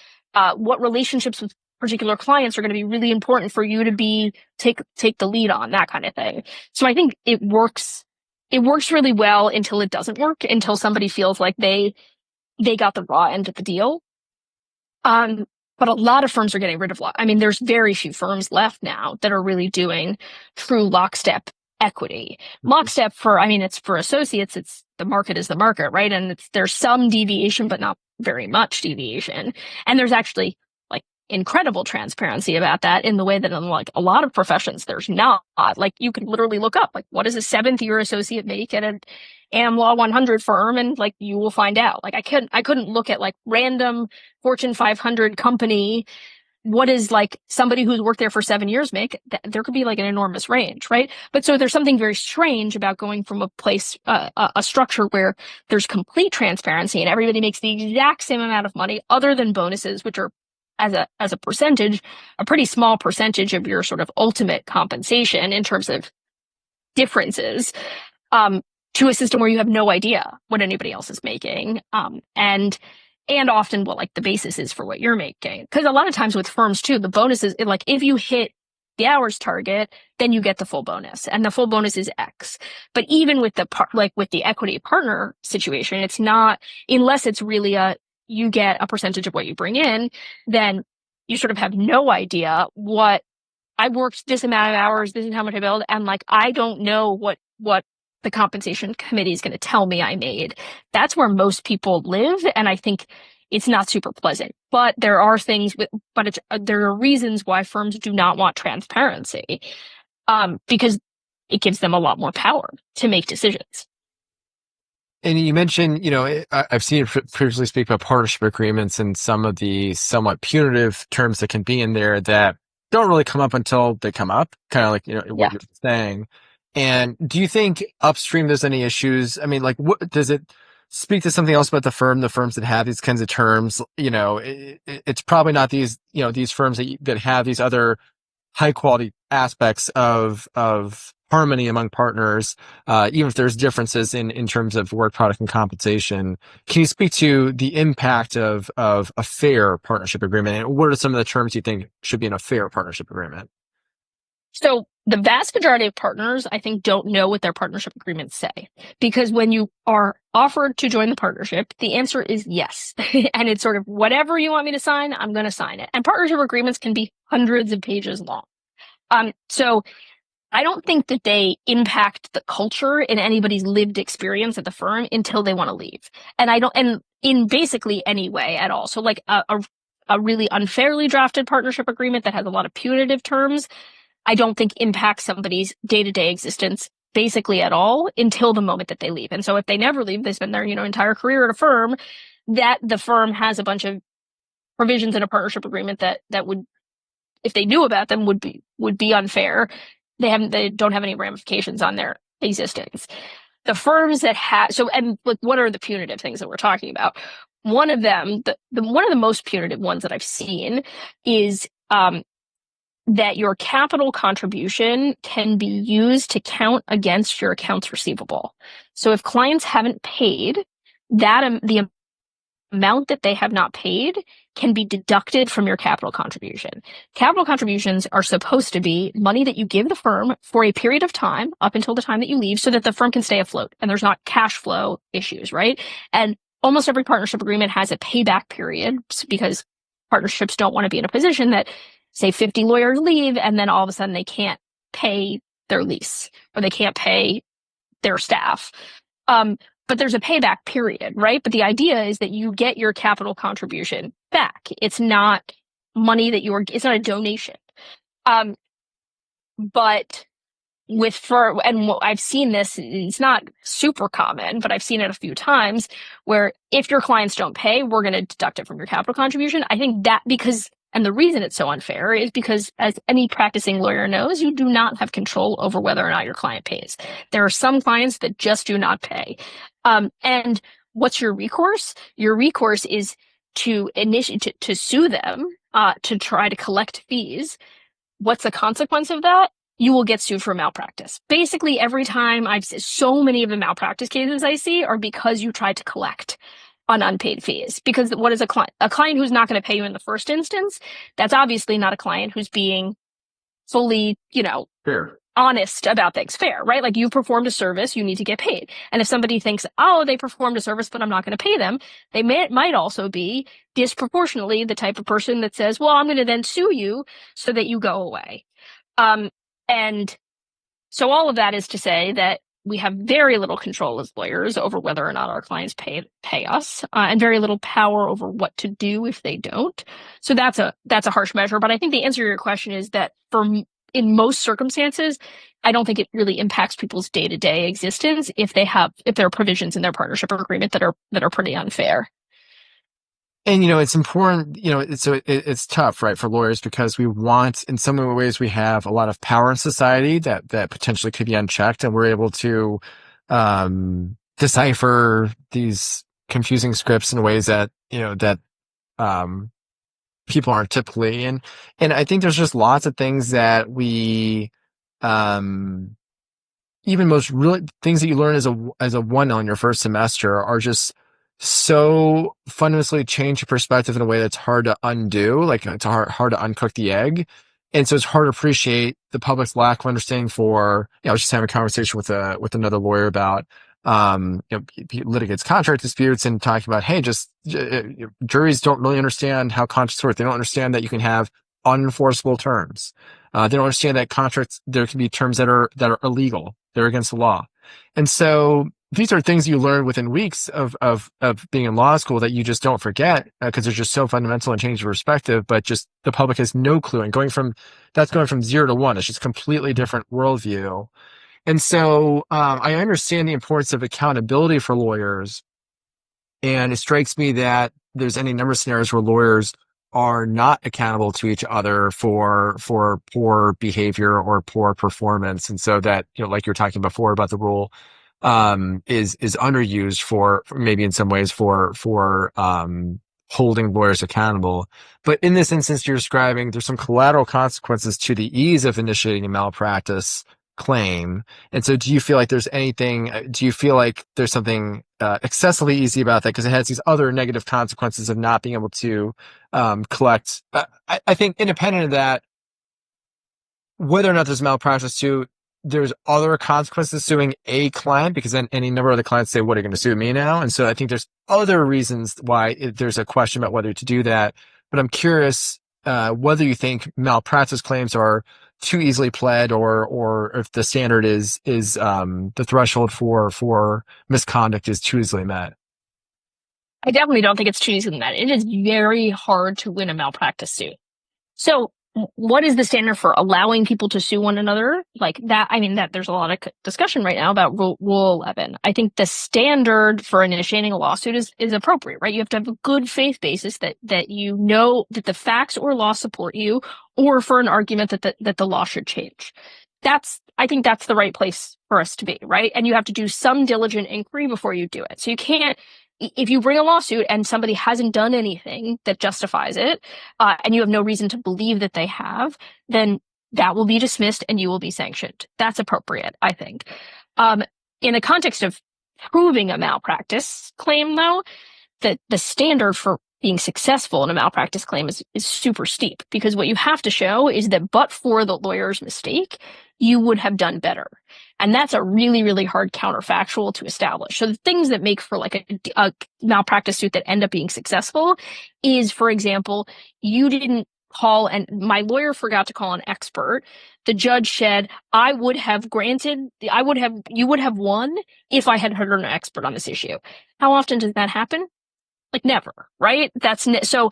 what relationships with particular clients are going to be really important for you to take the lead on, that kind of thing. So I think it works really well until it doesn't work, until somebody feels like they got the raw end of the deal. But a lot of firms are getting rid of I mean, there's very few firms left now that are really doing true lockstep equity. Lockstep it's for associates, the market is the market, right? And there's some deviation, but not very much deviation. And there's actually like incredible transparency about that, in the way that in like a lot of professions, there's not. Like you can literally look up, like, what does a 7th-year associate make at an Am Law 100 firm, and like you will find out. Like I couldn't look at like random Fortune 500 company. What is like somebody who's worked there for 7 years make? There could be like an enormous range, right? But so there's something very strange about going from a place, a structure where there's complete transparency and everybody makes the exact same amount of money, other than bonuses, which are as a percentage, a pretty small percentage of your sort of ultimate compensation in terms of differences. To a system where you have no idea what anybody else is making, and often what like the basis is for what you're making. Because a lot of times with firms too, the bonuses, like if you hit the hours target, then you get the full bonus, and the full bonus is X. But even with with the equity partner situation, it's not, unless it's really you get a percentage of what you bring in, then you sort of have no idea what I worked this amount of hours, this is how much I billed, and like I don't know what the compensation committee is going to tell me I made. That's where most people live, and I think it's not super pleasant. But there are there are reasons why firms do not want transparency, because it gives them a lot more power to make decisions. And you mentioned, I've seen you previously speak about partnership agreements and some of the somewhat punitive terms that can be in there that don't really come up until they come up, kind of like, what you're saying. And do you think upstream there's any issues? I mean, like, what does it speak to something else about the firms that have these kinds of terms? It's probably not these firms that have these other high quality aspects of harmony among partners, even if there's differences in terms of work product and compensation. Can you speak to the impact of a fair partnership agreement, and what are some of the terms you think should be in a fair partnership agreement? So the vast majority of partners, I think, don't know what their partnership agreements say, because when you are offered to join the partnership, the answer is yes. And it's sort of, whatever you want me to sign, I'm going to sign it. And partnership agreements can be hundreds of pages long. So I don't think that they impact the culture in anybody's lived experience at the firm until they want to leave. And in basically any way at all. So like a really unfairly drafted partnership agreement that has a lot of punitive terms, I don't think impacts somebody's day-to-day existence basically at all until the moment that they leave. And so if they never leave, they spend their, entire career at a firm, that the firm has a bunch of provisions in a partnership agreement that would, if they knew about them, would be unfair. They don't have any ramifications on their existence. The firms that and like, what are the punitive things that we're talking about? One of them, one of the most punitive ones that I've seen is, that your capital contribution can be used to count against your accounts receivable. So if clients haven't paid, the amount that they have not paid can be deducted from your capital contribution. Capital contributions are supposed to be money that you give the firm for a period of time up until the time that you leave, so that the firm can stay afloat and there's not cash flow issues, right? And almost every partnership agreement has a payback period, because partnerships don't want to be in a position that, say, 50 lawyers leave and then all of a sudden they can't pay their lease or they can't pay their staff. But there's a payback period, right? But the idea is that you get your capital contribution back. It's not money it's not a donation. But I've seen this, it's not super common, but I've seen it a few times where if your clients don't pay, we're going to deduct it from your capital contribution. I think that and the reason it's so unfair is because, as any practicing lawyer knows, you do not have control over whether or not your client pays. There are some clients that just do not pay. And what's your recourse? Your recourse is to sue them, to try to collect fees. What's the consequence of that? You will get sued for malpractice. Basically, every time so many of the malpractice cases I see are because you tried to collect on unpaid fees. Because what is a client? A client who's not going to pay you in the first instance, that's obviously not a client who's being fully, Fair. honest about things. Fair, right? Like, you performed a service, you need to get paid. And if somebody thinks, oh, they performed a service, but I'm not going to pay them, they might also be disproportionately the type of person that says, well, I'm going to then sue you so that you go away. And so all of that is to say that we have very little control as lawyers over whether or not our clients pay us, and very little power over what to do if they don't. So that's a harsh measure. But I think the answer to your question is that in most circumstances, I don't think it really impacts people's day-to-day existence if there are provisions in their partnership agreement that are pretty unfair. And it's important. It's tough, right, for lawyers because we want, in some ways, we have a lot of power in society that potentially could be unchecked, and we're able to decipher these confusing scripts in ways that um, people aren't typically. And I think there's just lots of things that we um, even most really things that you learn as a one on your first semester are just so fundamentally change your perspective in a way that's hard to undo. Like, it's hard to uncook the egg. And so it's hard to appreciate the public's lack of understanding for, I was just having a conversation with another lawyer about, he litigates contract disputes and talking about, hey, juries don't really understand how contracts work. They don't understand that you can have unenforceable terms. They don't understand that contracts, there can be terms that are illegal. They're against the law. And so these are things you learn within weeks of being in law school that you just don't forget, because they're just so fundamental and change your perspective, but just the public has no clue. And going from 0 to 1. It's just completely different worldview. And so, I understand the importance of accountability for lawyers. And it strikes me that there's any number of scenarios where lawyers are not accountable to each other for poor behavior or poor performance. And so that, like you were talking before about the rule, is underused for maybe in some ways for holding lawyers accountable. But in this instance you're describing, there's some collateral consequences to the ease of initiating a malpractice claim. And so do you feel like there's something excessively easy about that because it has these other negative consequences of not being able to collect? I think independent of that, whether or not there's malpractice suit, there's other consequences suing a client, because then any number of the clients say, what are you going to sue me now? And so I think there's other reasons why there's a question about whether to do that. But I'm curious whether you think malpractice claims are too easily pled, or if the standard is the threshold for misconduct is too easily met. I definitely don't think it's too easy than that. It is very hard to win a malpractice suit. So what is the standard for allowing people to sue one another? Like that, I mean, that there's a lot of discussion right now about Rule 11. I think the standard for initiating a lawsuit is appropriate, right? You have to have a good faith basis that you know that the facts or law support you, or for an argument that the law should change. I think that's the right place for us to be, right? And you have to do some diligent inquiry before you do it. So you can't, if you bring a lawsuit and somebody hasn't done anything that justifies it, and you have no reason to believe that they have, then that will be dismissed and you will be sanctioned. That's appropriate, I think. In the context of proving a malpractice claim, though, the standard for being successful in a malpractice claim is super steep, because what you have to show is that but for the lawyer's mistake, you would have done better. And that's a really, really hard counterfactual to establish. So the things that make for like a malpractice suit that end up being successful is, for example, you didn't call, and my lawyer forgot to call an expert. The judge said, you would have won if I had heard an expert on this issue. How often does that happen? Like, never, right? So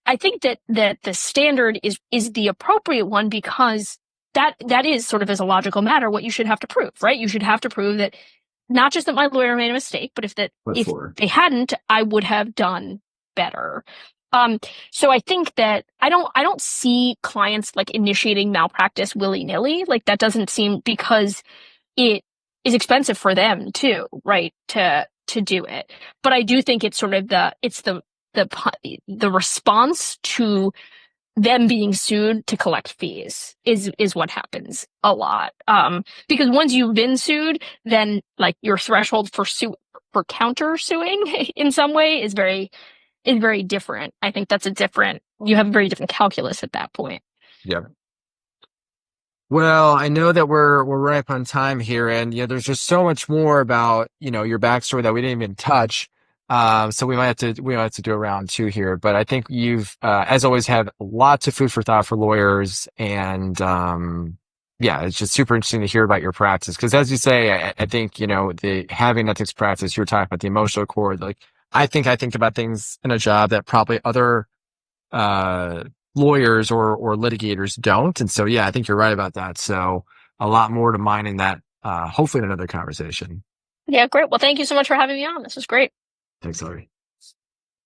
I think that the standard is the appropriate one, because that is sort of as a logical matter what you should have to prove, right? You should have to prove that not just that my lawyer made a mistake, but What if for? they hadn't, I would have done better. Um, so I think that I don't see clients like initiating malpractice willy-nilly. Like that doesn't seem because it is expensive for them too, right? To do it. But I do think it's sort of the the response to them being sued to collect fees is what happens a lot. Because once you've been sued, then like your threshold for counter suing in some way is very different. I think that's a different you have a very different calculus at that point. Yeah. Well, I know that we're right up on time here, and there's just so much more about your backstory that we didn't even touch. So we might have to do a round two here, but I think you've, as always, had lots of food for thought for lawyers, and yeah, it's just super interesting to hear about your practice because, as you say, I think the having ethics practice, you're talking about the emotional core. Like, I think about things in a job that probably other uh, lawyers or litigators don't. And so, yeah, I think you're right about that. So a lot more to mine in that, hopefully in another conversation. Yeah, great. Well, thank you so much for having me on. This was great. Thanks, Larry.